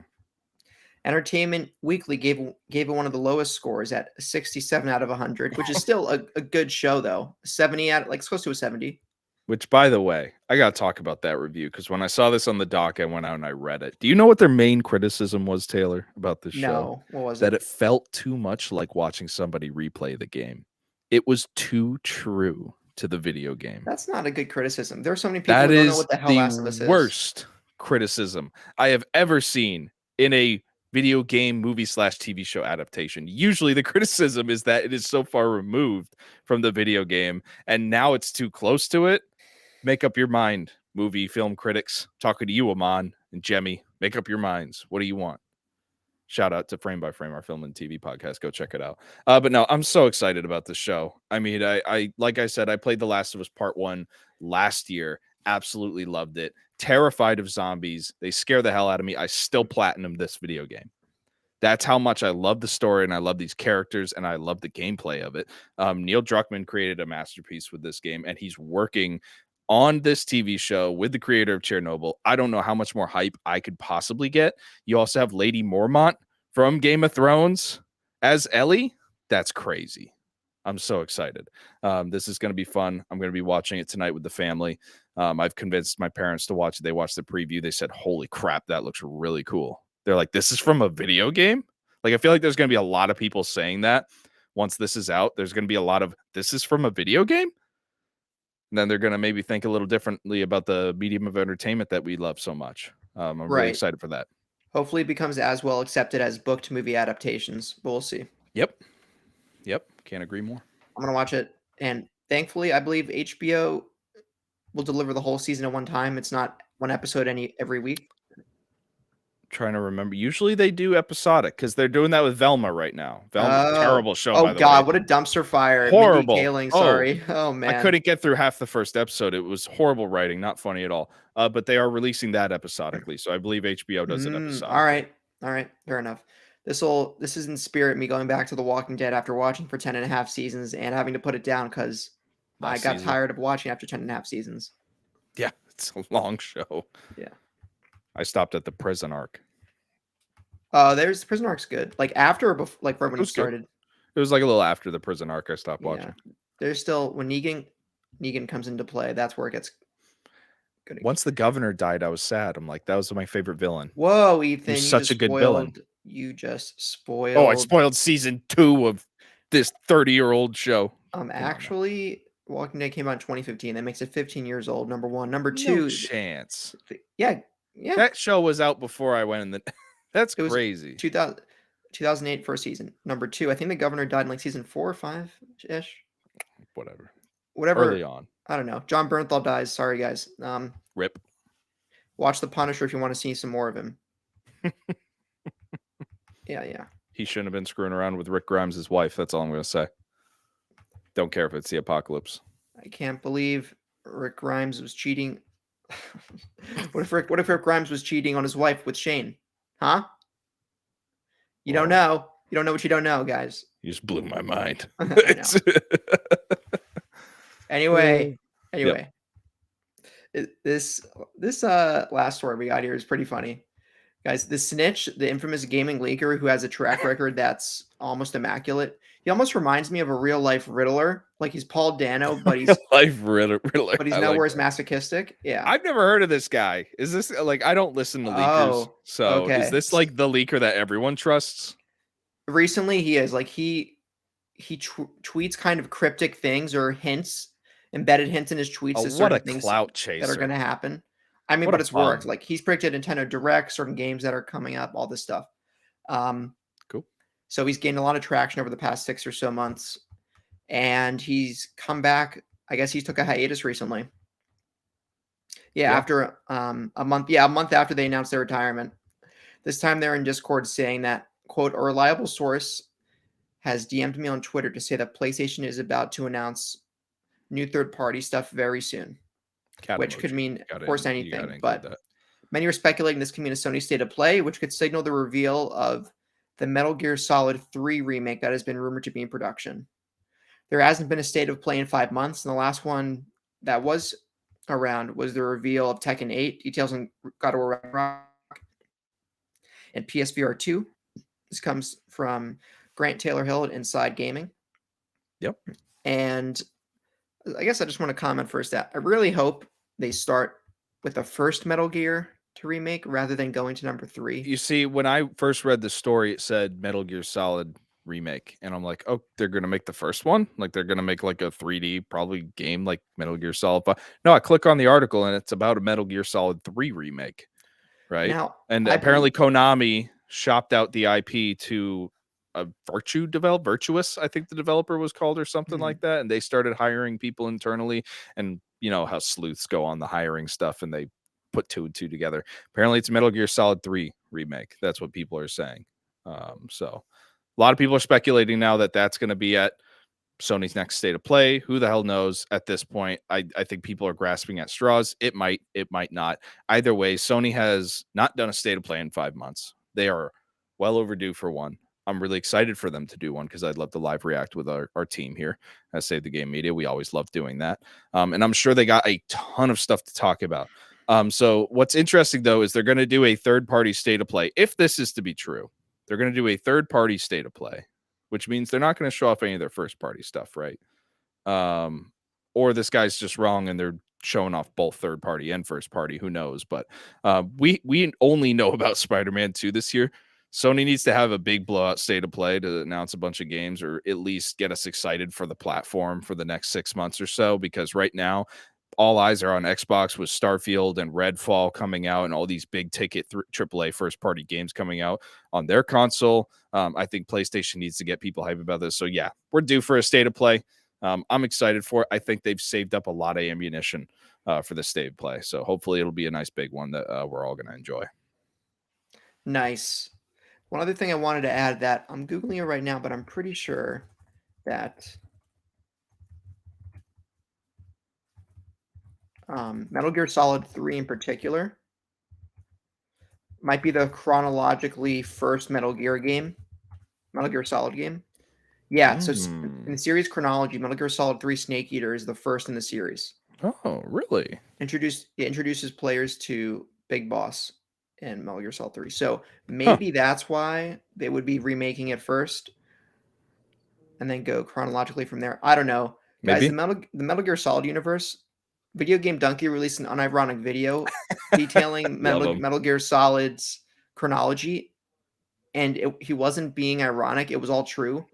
Entertainment Weekly gave it one of the lowest scores at 67 out of 100, which is still a good show though. 70 out, like close to a 70. Which, by the way, I got to talk about that review because when I saw this on the doc, I went out and I read it. Do you know what their main criticism was, Taylor, about this show? No, what was that it felt too much like watching somebody replay the game. It was too true to the video game. That's not a good criticism. There are so many people who don't know what the hell Last of Us is. Worst criticism I have ever seen in a video game movie/TV show adaptation. Usually the criticism is that it is so far removed from the video game and now it's too close to it. Make up your mind, movie film critics. Talking to you, Aman and Jemmy. Make up your minds. What do you want? Shout out to Frame by Frame, our film and TV podcast. Go check it out. But no, I'm so excited about this show. I mean, I like I said, I played The Last of Us Part 1 last year. Absolutely loved it. Terrified of zombies. They scare the hell out of me. I still platinum this video game. That's how much I love the story and I love these characters and I love the gameplay of it. Neil Druckmann created a masterpiece with this game, and he's working on this TV show with the creator of Chernobyl. I don't know how much more hype I could possibly get. You also have Lady Mormont from Game of Thrones as Ellie. That's crazy. I'm so excited. This is going to be fun. I'm going to be watching it tonight with the family. I've convinced my parents to watch it. They watched the preview. They said, holy crap, that looks really cool. They're like, this is from a video game? Like, I feel like there's going to be a lot of people saying that once this is out. There's going to be a lot of, this is from a video game? And then they're going to maybe think a little differently about the medium of entertainment that we love so much. I'm really excited for that. Hopefully it becomes as well accepted as booked movie adaptations, but we'll see. Yep. Can't agree more. I'm going to watch it. And thankfully, I believe HBO will deliver the whole season at one time. It's not one episode every week. Trying to remember. Usually they do episodic because they're doing that with Velma right now. Velma, terrible show. By the God, way. what a dumpster fire! Horrible. Mindy Kaling, sorry. Oh man, I couldn't get through half the first episode. It was horrible writing, not funny at all. But they are releasing that episodically, so I believe HBO does it episodically. All right, fair enough. This is in spirit me going back to The Walking Dead after watching for 10 and a half seasons and having to put it down because I got tired of watching after 10 and a half seasons. Yeah, it's a long show. Yeah. I stopped at the prison arc. There's the prison arc's good. Like after or before, like right when it started. Good. It was like a little after the prison arc I stopped watching. There's still when Negan comes into play, that's where it gets good. Once the governor died, I was sad. I'm like, that was my favorite villain. Whoa, Ethan, he's such a good villain. You just spoiled. Oh, I spoiled season 2 of this 30-year-old show. Actually, Walking Dead came out in 2015. That makes it 15 years old. Number one. Number two. No chance. Yeah. That show was out before I went in the. That's crazy. 2008 first season. Number 2, I think the governor died in like season 4 or 5 ish. Whatever. Early on. I don't know. John Bernthal dies. Sorry, guys. Rip. Watch The Punisher if you want to see some more of him. Yeah. He shouldn't have been screwing around with Rick Grimes' wife. That's all I'm going to say. Don't care if it's the apocalypse. I can't believe Rick Grimes was cheating. What if Rick Grimes was cheating on his wife with Shane? Huh? You don't know. You don't know what you don't know, guys. You just blew my mind. Anyway. This last story we got here is pretty funny. Guys, the snitch, the infamous gaming leaker who has a track record that's almost immaculate. He almost reminds me of a real life Riddler. Like he's Paul Dano, but he's life Riddler. But he's nowhere as masochistic. Yeah. I've never heard of this guy. Is this like I don't listen to leakers. So is this like the leaker that everyone trusts? Recently he is like he tweets kind of cryptic things or hints, embedded hints in his tweets to certain things that are going to happen. I mean, but it's worked. Like he's predicted Nintendo Direct, certain games that are coming up, all this stuff. Cool. So he's gained a lot of traction over the past 6 or so months, and he's come back. I guess he took a hiatus recently. Yeah. After a month after they announced their retirement. This time they're in Discord saying that, quote, a reliable source has DM'd me on Twitter to say that PlayStation is about to announce new third-party stuff very soon. Which could mean, of course, anything. But many are speculating this could mean a Sony State of Play, which could signal the reveal of the Metal Gear Solid 3 remake that has been rumored to be in production. There hasn't been a State of Play in 5 months, and the last one that was around was the reveal of Tekken 8, details on God of War Ragnarok, and PSVR 2. This comes from Grant Taylor-Hill at Inside Gaming. Yep. And I guess I just want to comment first that I really hope they start with the first Metal Gear to remake rather than going to number 3. You see, when I first read the story, it said Metal Gear Solid remake. And I'm like, oh, they're going to make the first one? Like they're going to make like a 3D probably game like Metal Gear Solid 5. No, I click on the article and it's about a Metal Gear Solid 3 remake. Right. Now, and apparently Konami shopped out the IP to a Virtuous, I think the developer was called or something like that. And they started hiring people internally, and you know how sleuths go on the hiring stuff and they put 2 and 2 together. Apparently it's Metal Gear Solid 3 remake. That's what people are saying. So a lot of people are speculating now that that's going to be at Sony's next State of Play. Who the hell knows at this point? I think people are grasping at straws. It might not. Either way, Sony has not done a State of Play in 5 months. They are Well overdue for one. I'm really excited for them to do one because I'd love to live react with our team here at Save the Game Media. We always love doing that. And I'm sure they got a ton of stuff to talk about. So what's interesting though is they're going to do a third party state of play. If this is to be true, they're going to do a third party state of play, which means they're not going to show off any of their first party stuff, right? Or this guy's just wrong and they're showing off both third party and first party. Who knows? But we only know about Spider-Man 2 this year. Sony needs to have a big blowout state of play to announce a bunch of games, or at least get us excited for the platform for the next 6 months or so. Because right now, all eyes are on Xbox with Starfield and Redfall coming out, and all these big ticket AAA first party games coming out on their console. I think PlayStation needs to get people hype about this. So yeah, we're due for a state of play. I'm excited for it. I think they've saved up a lot of ammunition for the state of play. So hopefully it'll be a nice big one that we're all going to enjoy. Nice. One other thing I wanted to add that I'm Googling it right now, but I'm pretty sure that Metal Gear Solid 3 in particular might be the chronologically first Metal Gear Solid game. Yeah, so in the series chronology, Metal Gear Solid 3 Snake Eater is the first in the series. Oh, really? It introduces players to Big Boss in Metal Gear Solid 3. So maybe that's why they would be remaking it first and then go chronologically from there. I don't know. Guys, Maybe. the Metal Gear Solid universe, Video Game Donkey released an unironic video detailing Metal Gear Solid's chronology, and he wasn't being ironic. It was all true.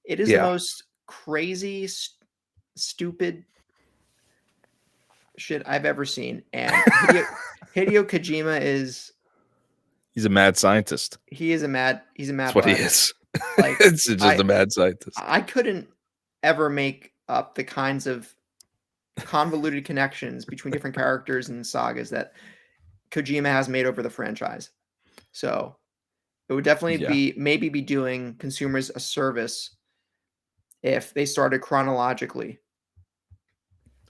It is the most crazy, stupid shit I've ever seen. And Hideo Kojima he's a mad scientist. He's a mad That's what he is. Like it's just a mad scientist. I couldn't ever make up the kinds of convoluted connections between different characters and sagas that Kojima has made over the franchise. So it would definitely be doing consumers a service if they started chronologically.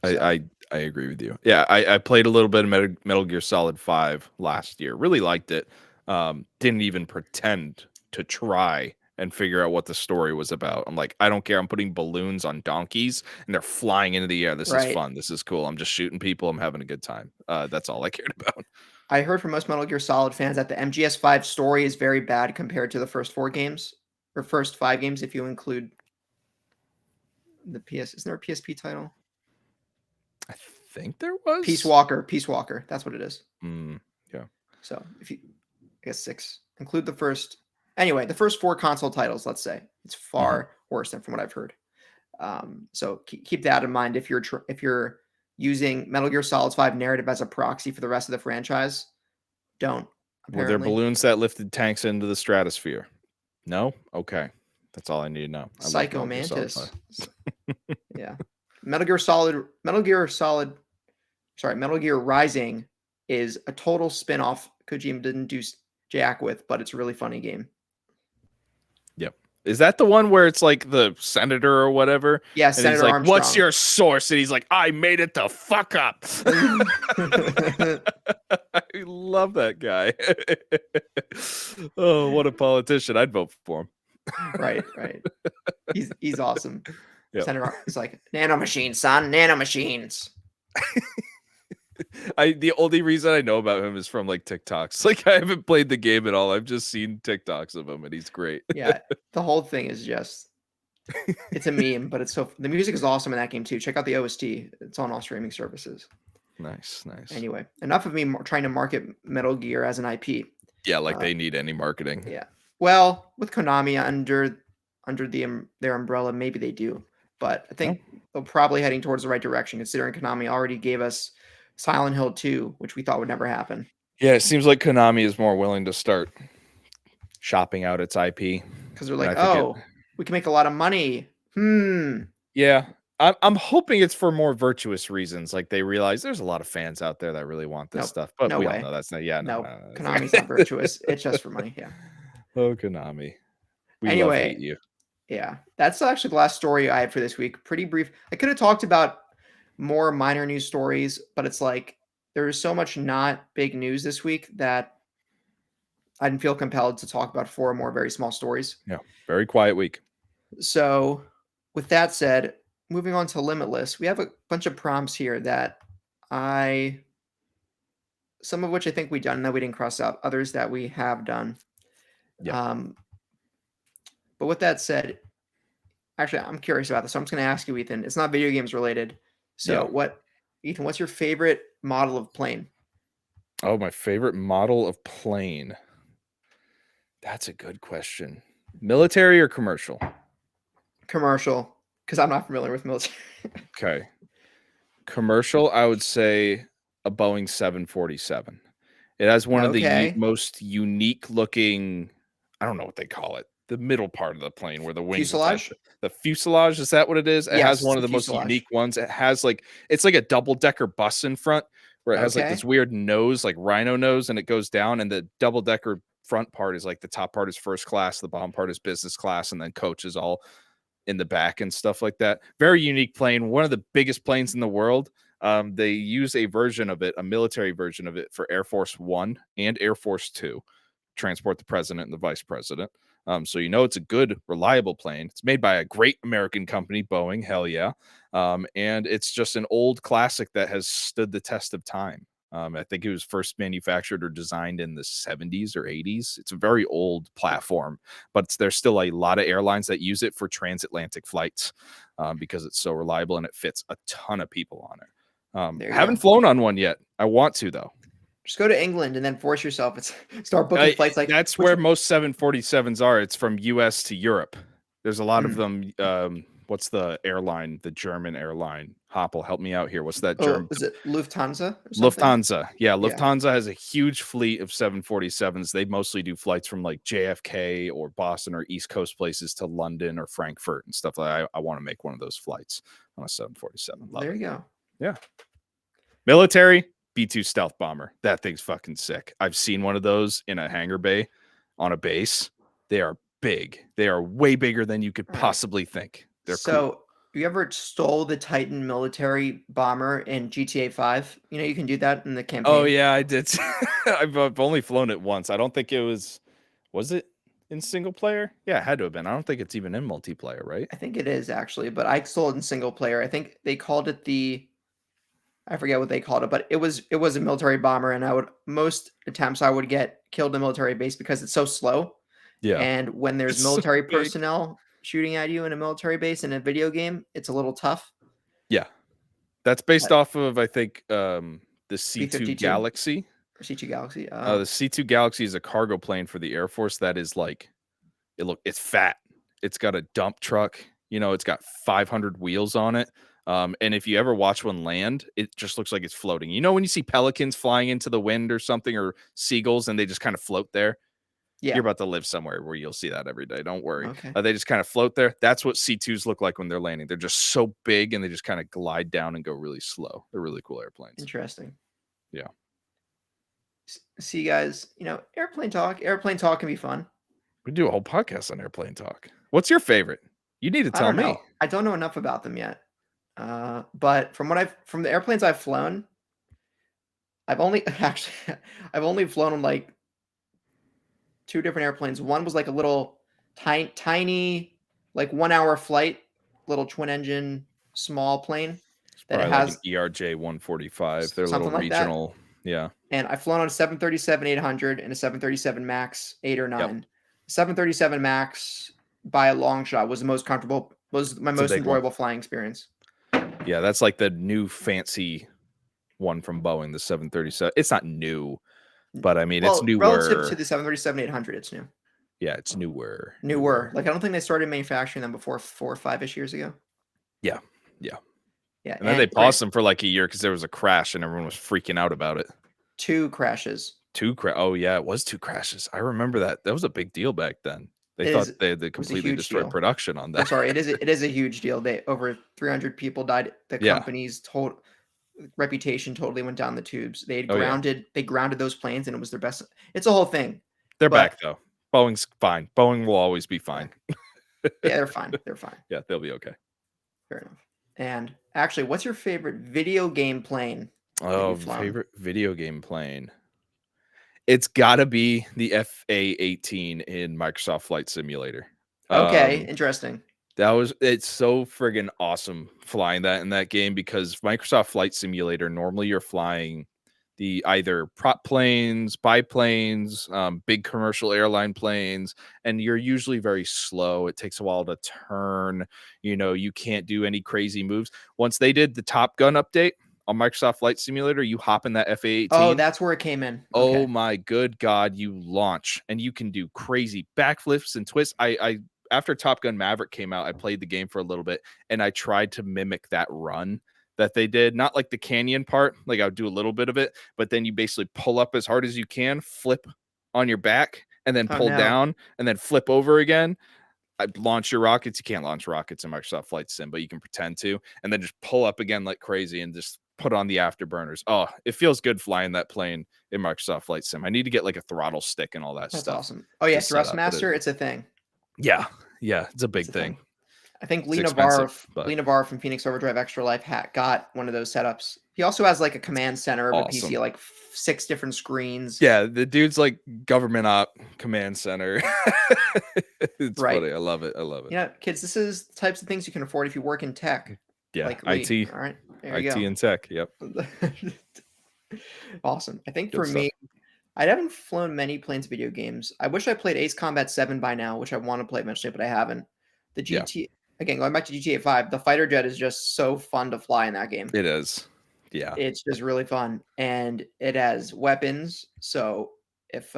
I agree with you. Yeah, I played a little bit of Metal Gear Solid 5 last year. Really liked it. Didn't even pretend to try and figure out what the story was about. I'm like, I don't care. I'm putting balloons on donkeys and they're flying into the air. This is fun. This is cool. I'm just shooting people. I'm having a good time. That's all I cared about. I heard from most Metal Gear Solid fans that the MGS5 story is very bad compared to the first 4 games, or first 5 games if you include the PS. Isn't there a PSP title? I think there was Peace Walker. That's what it is. Yeah. So if you, I guess 6 include the first. Anyway, the first 4 console titles. Let's say it's far worse than from what I've heard. So keep that in mind if you're using Metal Gear Solid 5 narrative as a proxy for the rest of the franchise. Don't. Apparently. Were there balloons that lifted tanks into the stratosphere? No. Okay. That's all I need to know. Psycho Mantis. Yeah. Metal Gear Rising is a total spin-off Kojima didn't do jack with, but it's a really funny game. Yep. Is that the one where it's like the senator or whatever? Yeah, and Senator he's like, Armstrong. What's your source? And he's like, I made it the fuck up. I love that guy. Oh, what a politician. I'd vote for him. Right. He's awesome. Yep. Senator, he's like, nanomachines, son, nanomachines. The only reason I know about him is from like TikToks. Like I haven't played the game at all. I've just seen TikToks of him and he's great. Yeah, the whole thing is just it's a meme, but the music is awesome in that game too. Check out the OST. It's on all streaming services. Nice. Anyway, enough of me trying to market Metal Gear as an IP. Yeah, like they need any marketing. Yeah. Well, with Konami under their umbrella, maybe they do. But I think they're probably heading towards the right direction, considering Konami already gave us Silent Hill 2, which we thought would never happen. Yeah, it seems like Konami is more willing to start shopping out its IP. Because they're like, we can make a lot of money. Yeah. I'm hoping it's for more virtuous reasons. Like they realize there's a lot of fans out there that really want this stuff. But we all know that's not. Yeah, no. Konami's not virtuous. It's just for money. Yeah. Oh, Konami. We love hate you. Yeah, that's actually the last story I had for this week. Pretty brief. I could have talked about more minor news stories, but it's like there is so much not big news this week that I didn't feel compelled to talk about 4 more very small stories. Yeah, very quiet week. So, with that said, moving on to Limitless, we have a bunch of prompts here that I some of which I think we done that we didn't cross out, others that we have done. Yeah, Um, but with that said, actually, I'm curious about this, so I'm just going to ask you, Ethan. It's not video games related. So, yeah. Ethan? What's your favorite model of plane? Oh, my favorite model of plane. That's a good question. Military or commercial? Commercial, because I'm not familiar with military. Okay. Commercial, I would say a Boeing 747. It has one of the Okay, most unique looking, I don't know what they call it, the middle part of the plane where the wings attach. fuselage. The fuselage, is that what it is? It has Yes, it's one of the the most fuselage. unique ones. It has like it's like a double decker bus in front where it has like this Okay, weird nose, like rhino nose, and it goes down. And the double decker front part is like the top part is first class, the bottom part is business class, and then coach is all in the back and stuff like that. Very unique plane, one of the biggest planes in the world. They use a version of it, a military version of it, for Air Force One and Air Force Two, transport the president and the vice president. So it's a good, reliable plane. It's made by a great American company, Boeing. Hell yeah! And it's just an old classic that has stood the test of time. I think it was first manufactured or designed in the 70s or 80s. It's a very old platform, but there's still a lot of airlines that use it for transatlantic flights because it's so reliable and it fits a ton of people on it. there you Haven't go. flown on one yet. I want to though. Just go to England and then force yourself. It's start booking flights. Like That's which where most 747s are. It's from US to Europe. There's a lot of mm, them. What's the airline? The German airline. Hoppel, help me out here. What's that oh, German? is it Lufthansa or something? Lufthansa. Yeah, Yeah. Lufthansa has a huge fleet of 747s. They mostly do flights from like JFK or Boston or East Coast places to London or Frankfurt and stuff like that. I want to make one of those flights on a 747. Love There it. you go. Yeah. Military, B-2 stealth bomber. That thing's fucking sick. I've seen one of those in a hangar bay on a base. They are big. They are way bigger than you could All right. possibly think. They're cool. So you ever stole the Titan military bomber in GTA 5? You know you can do that in the Oh campaign. yeah, I did. I've only flown it once. I don't think it was it in single player? Yeah, it had to have been. I don't think it's even in multiplayer, right? I think it is actually, but I stole it in single player. I think they called it the I forget what they called it, but it was a military bomber, and I would most attempts I would get killed in a military base because it's so slow. Yeah. And when there's It's so military big. personnel shooting at you in a military base in a video game, it's a little tough. Yeah. That's based But off of I think the C2 B-52 Galaxy. or C2 Galaxy. The C2 Galaxy is a cargo plane for the Air Force that is like it's fat. It's got a dump truck. It's got 500 wheels on it. And if you ever watch one land, it just looks like it's floating. When you see pelicans flying into the wind or something, or seagulls, and they just kind of float there. You're Yeah. about to live somewhere where you'll see that every day. Don't worry. Okay. They just kind of float there. That's what C2s look like when they're landing. They're just so big and they just kind of glide down and go really slow. They're really cool airplanes. Interesting. Yeah. See, guys, Airplane talk can be fun. We do a whole podcast on airplane talk. What's your favorite? You need to I tell don't me. know. I don't know enough about them yet. But from the airplanes I've flown, I've only actually I've only flown on like two different airplanes. One was like a little tiny, like 1 hour flight, little twin engine small plane It's that it probably like an has ERJ 145. They're a little something like that. regional. Yeah. And I've flown on a 737-800 and a 737 MAX 8 or Yep. 9. 737 MAX by a long shot was the most comfortable, was my It's a most big one. enjoyable flying experience. Yeah, that's like the new fancy one from Boeing, the 737. It's not new, but I mean, it's Well, relative to newer. the 737-800, it's new. Yeah, it's newer. Newer. Like I don't think they started manufacturing them before 4 or 5-ish years ago. Yeah. Yeah. Yeah, And then they and great. paused them for like a year because there was a crash and everyone was freaking out about it. 2 crashes. Oh yeah, it was 2 crashes. I remember that. That was a big deal back then. They It thought is they was a completely huge destroyed deal. production on I'm that. sorry, it is a huge deal. They over 300 people died. The Yeah. company's total reputation totally went down the tubes. Oh yeah. They grounded those planes and it was their best. It's a whole thing. They're But back though. Boeing's fine. Boeing will always be fine. yeah, they're fine. They're fine. Yeah, they'll be okay. Fair enough. And actually, what's your favorite video game plane that Oh, you've flown? favorite video game plane. It's gotta be the FA-18 in Microsoft Flight Simulator. Okay, Um, interesting. it's so friggin' awesome flying that in that game because Microsoft Flight Simulator, normally you're flying the either prop planes, biplanes, big commercial airline planes, and you're usually very slow. It takes a while to turn. You can't do any crazy moves. Once they did the Top Gun update on Microsoft Flight Simulator, you hop in that Oh, FA-18. that's where it came in. Oh Okay. my good God, you launch and you can do crazy backflips and twists. I after Top Gun Maverick came out, I played the game for a little bit and I tried to mimic that run that they did. Not like the canyon part, like I would do a little bit of it, but then you basically pull up as hard as you can, flip on your back, and then Oh pull no. down and then flip over again. I launch your rockets. You can't launch rockets in Microsoft Flight Sim, but you can pretend to, and then just pull up again like crazy and just put on the afterburners. Oh, it feels good flying that plane in Microsoft Flight Sim. I need to get like a throttle stick and all that That's stuff awesome. Oh yeah, to set up, but Thrustmaster, it's a thing. yeah, yeah, it's a It's big a thing. thing. I think It's Lee expensive, Navarre, but Lee Navarre from Phoenix Overdrive Extra Life got one of those setups. He also has like a command center of a PC, awesome. like 6 different screens. Yeah, the dude's like government op command center. It's Right. funny. I love it. I love it. Kids, this is the types of things you can afford if you work in tech, Yeah, like Lee. IT, All right, there IT you and tech. Yep, go. Awesome. I think good for me, stuff. I haven't flown many planes video games. I wish I played Ace Combat 7 by now, which I want to play eventually, but I haven't. The Yeah, GT again, going back to GTA 5, the fighter jet is just so fun to fly in that game. it is. Yeah, It's just really fun, and it has weapons. So if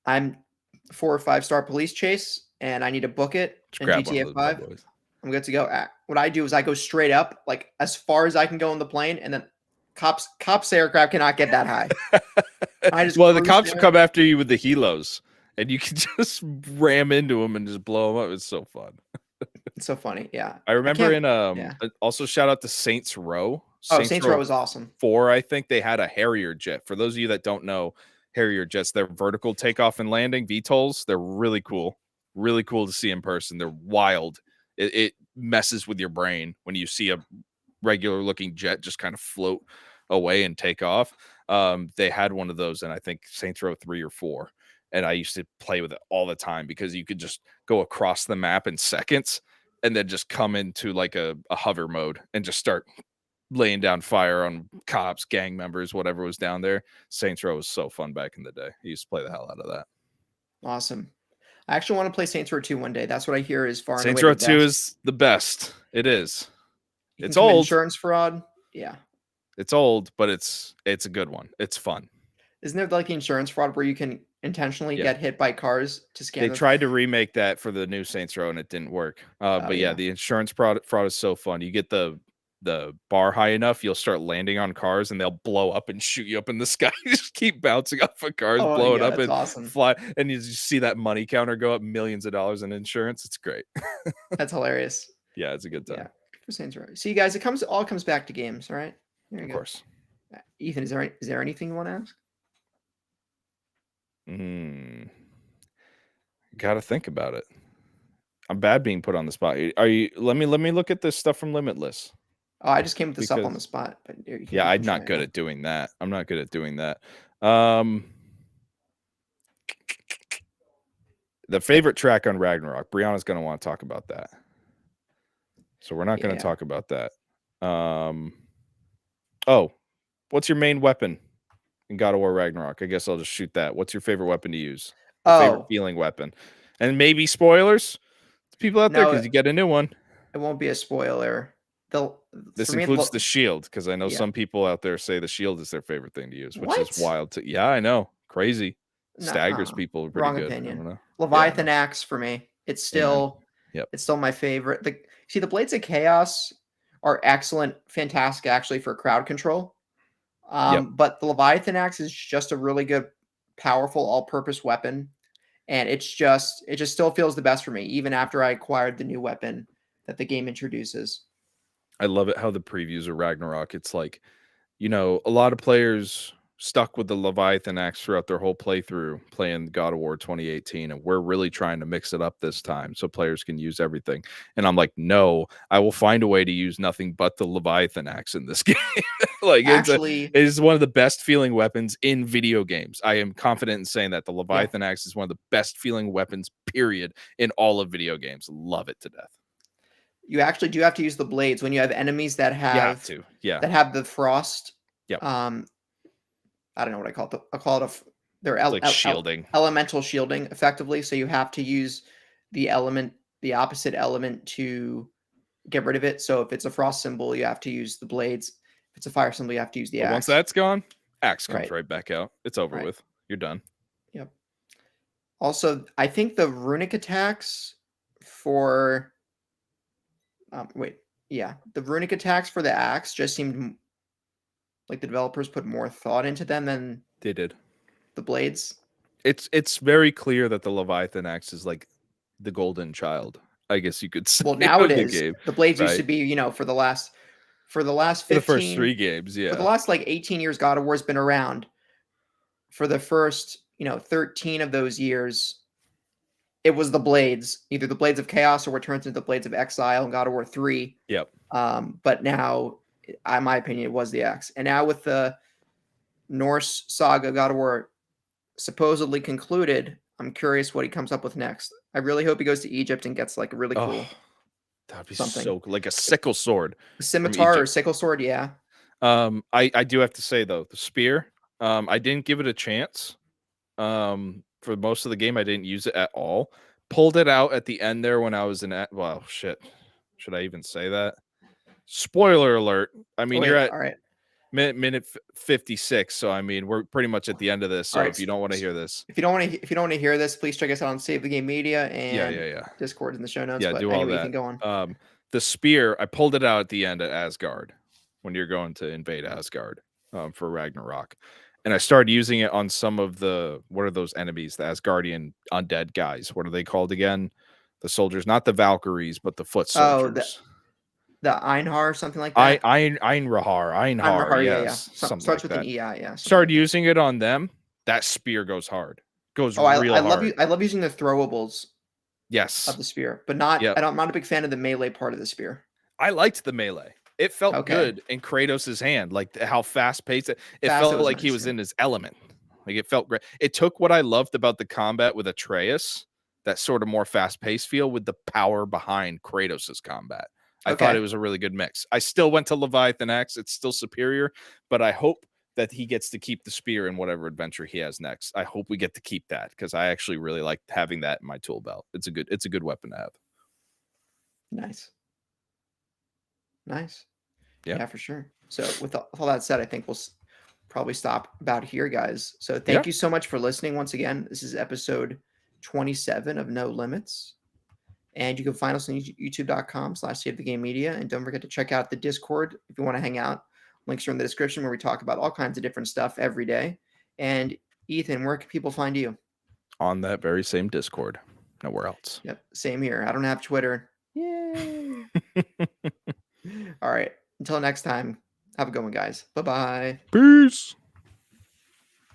I'm 4 or 5 star police chase and I need to book it just in grab one of GTA those bad 5, boys. I'm good to go. What I do is I go straight up, like as far as I can go on the plane, and then cops aircraft cannot get that high. I just Well, the cruise cops will there. come after you with the helos, and you can just ram into them and just blow them up. It's so fun. It's so funny. Yeah, I I remember can't. in Yeah. also shout out to Saints Row. Oh, Saints Saints Row Row is awesome. 4, I think they had a Harrier jet. For those of you that don't know, Harrier jets, they're vertical takeoff and landing VTOLs. They're really cool. Really cool to see in person. They're wild. It messes with your brain when you see a regular looking jet just kind of float away and take off. They had one of those in I think Saints Row 3 or 4. And I used to play with it all the time because you could just go across the map in seconds and then just come into like a hover mode and just start laying down fire on cops, gang members, whatever was down there. Saints Row was so fun back in the day. I used to play the hell out of that. Awesome. I actually want to play Saints Row 2 one day. That's what I hear is far and Saints away Row the 2 best. is the best. It is. You can It's commit old. insurance fraud. Yeah. It's old, but it's a good one. It's fun. Isn't there like the insurance fraud where you can intentionally Yeah. get hit by cars to scam They them? tried to remake that for the new Saints Row and it didn't work. Oh But yeah, yeah. the insurance fraud is so fun. You get the bar high enough, you'll start landing on cars and they'll blow up and shoot you up in the sky. You just keep bouncing off of cars, Oh my blowing god, up that's and awesome. fly, and you just see that money counter go up, millions of dollars in insurance. It's great. That's hilarious. Yeah, it's a good Yeah. time. Good for Saints Row. See, guys, it all comes back to games. All right. There you Of go. course. Ethan, is there anything you want to ask? Gotta think about it. I'm bad being put on the spot. Are you? Let me look at this stuff from Limitless Oh, I just came with this up on the because spot, but you yeah, can I'm try not good again. at doing that. I'm not good at doing that. Um, the favorite track on Ragnarok. Brianna's gonna want to talk about that, so we're not gonna Yeah. talk about that. Oh, what's your main weapon in God of War Ragnarok? I guess I'll just shoot that. What's your favorite weapon to use? Or favorite Oh feeling weapon? And maybe spoilers to people out there no, because you get a new one. it won't be a spoiler. The For This me, includes the shield because I know yeah. some people out there say the shield is their favorite thing to use, which is What? wild. Yeah, I know, crazy, No, staggers people pretty wrong good. I opinion. don't know. Yeah, I Leviathan know. axe for me. It's Amen. still Yep. it's still my favorite. The Blades of Chaos are excellent, fantastic actually for crowd control. Yep. But the Leviathan axe is just a really good, powerful, all-purpose weapon, and it just still feels the best for me, even after I acquired the new weapon that the game introduces. I love it how the previews of Ragnarok. It's like, a lot of players stuck with the Leviathan axe throughout their whole playthrough playing God of War 2018, and we're really trying to mix it up this time so players can use everything. And I'm like, no, I will find a way to use nothing but the Leviathan axe in this game. Like Actually, it is one of the best feeling weapons in video games. I am confident in saying that the yeah. Leviathan axe is one of the best feeling weapons, period, in all of video games. Love it to death. You actually do have to use the blades when you have enemies that You have have to. Yeah. the frost. Yep. Um, I don't know what I call it. I call it their It's like shielding. elemental shielding, effectively. So you have to use the opposite element to get rid of it. So if it's a frost symbol, you have to use the blades. If it's a fire symbol, you have to use the But once axe. that's gone, axe comes Right. right back out. It's over Right. with. You're done. Yep. Also, I think the runic attacks for wait, yeah, the runic attacks for the axe just seemed like the developers put more thought into them than They did. the blades. It's very clear that the Leviathan axe is like the golden child, I guess you could say, Well, now it of the is. game, The blades used to right? be, for the last For the first 3 15 games, for the yeah. last like 18 years God of War's been around. For the first, 13 of those years, it was the blades, either the Blades of Chaos or what turns into the Blades of Exile in God of War 3. Yep. But now, in my opinion, it was the axe. And now with the Norse saga God of War supposedly concluded, I'm curious what he comes up with next. I really hope he goes to Egypt and gets like a really Oh, cool that'd be something. so like a sickle sword A from scimitar or Egypt. sickle sword, yeah. I do have to say though, the spear, I didn't give it a chance. For most of the game, I didn't use it at all. Pulled it out at the end there when I was well, shit. Should I even say that? Spoiler alert. I Oh mean, you're wait, at all right. minute 56, so I mean, we're pretty much at the end of this. All So right. if you don't want to hear this, If you don't want to hear this, please check us out on Save the Game Media yeah, and yeah, yeah. Discord in the show notes. Yeah, But do all anyway, you can that. go on. The spear, I pulled it out at the end at Asgard when you're going to invade Asgard for Ragnarok. And I started using it on some of what are those enemies? The Asgardian undead guys. What are they called again? The soldiers, not the Valkyries, but the foot Oh, soldiers. the Einhar or something like that. Einhar, Einhar, yeah, yeah. yes, something Starts like with an that. EI, yeah, something Started like that. using it on them. That spear goes hard, goes Oh, I real love hard. I love using the throwables of Yes, the spear, but not. yep. I'm not a big fan of the melee part of the spear. I liked the melee. It felt Okay, good in Kratos' hand, like how fast paced it fast. It felt was like he nice. was Yeah. in his element. Like it felt great. It took what I loved about the combat with Atreus, that sort of more fast paced feel, with the power behind Kratos' combat. I thought it Okay, was a really good mix. I still went to Leviathan X. It's still superior, but I hope that he gets to keep the spear in whatever adventure he has next. I hope we get to keep that because I actually really like having that in my tool belt. It's a good weapon to have. nice, nice. Yeah. Yeah, for sure. So with all that said, I think we'll probably stop about here, guys. So Yeah. thank you so much for listening once again. This is episode 27 of No Limits. And you can find us on youtube.com/save the game media. And don't forget to check out the Discord if you want to hang out. Links are in the description where we talk about all kinds of different stuff every day. And Ethan, where can people find you? On that very same Discord. Nowhere else. Yep, same here. I don't have Twitter. Yay. All right. Until next time, have a good one, guys. Bye bye. Peace.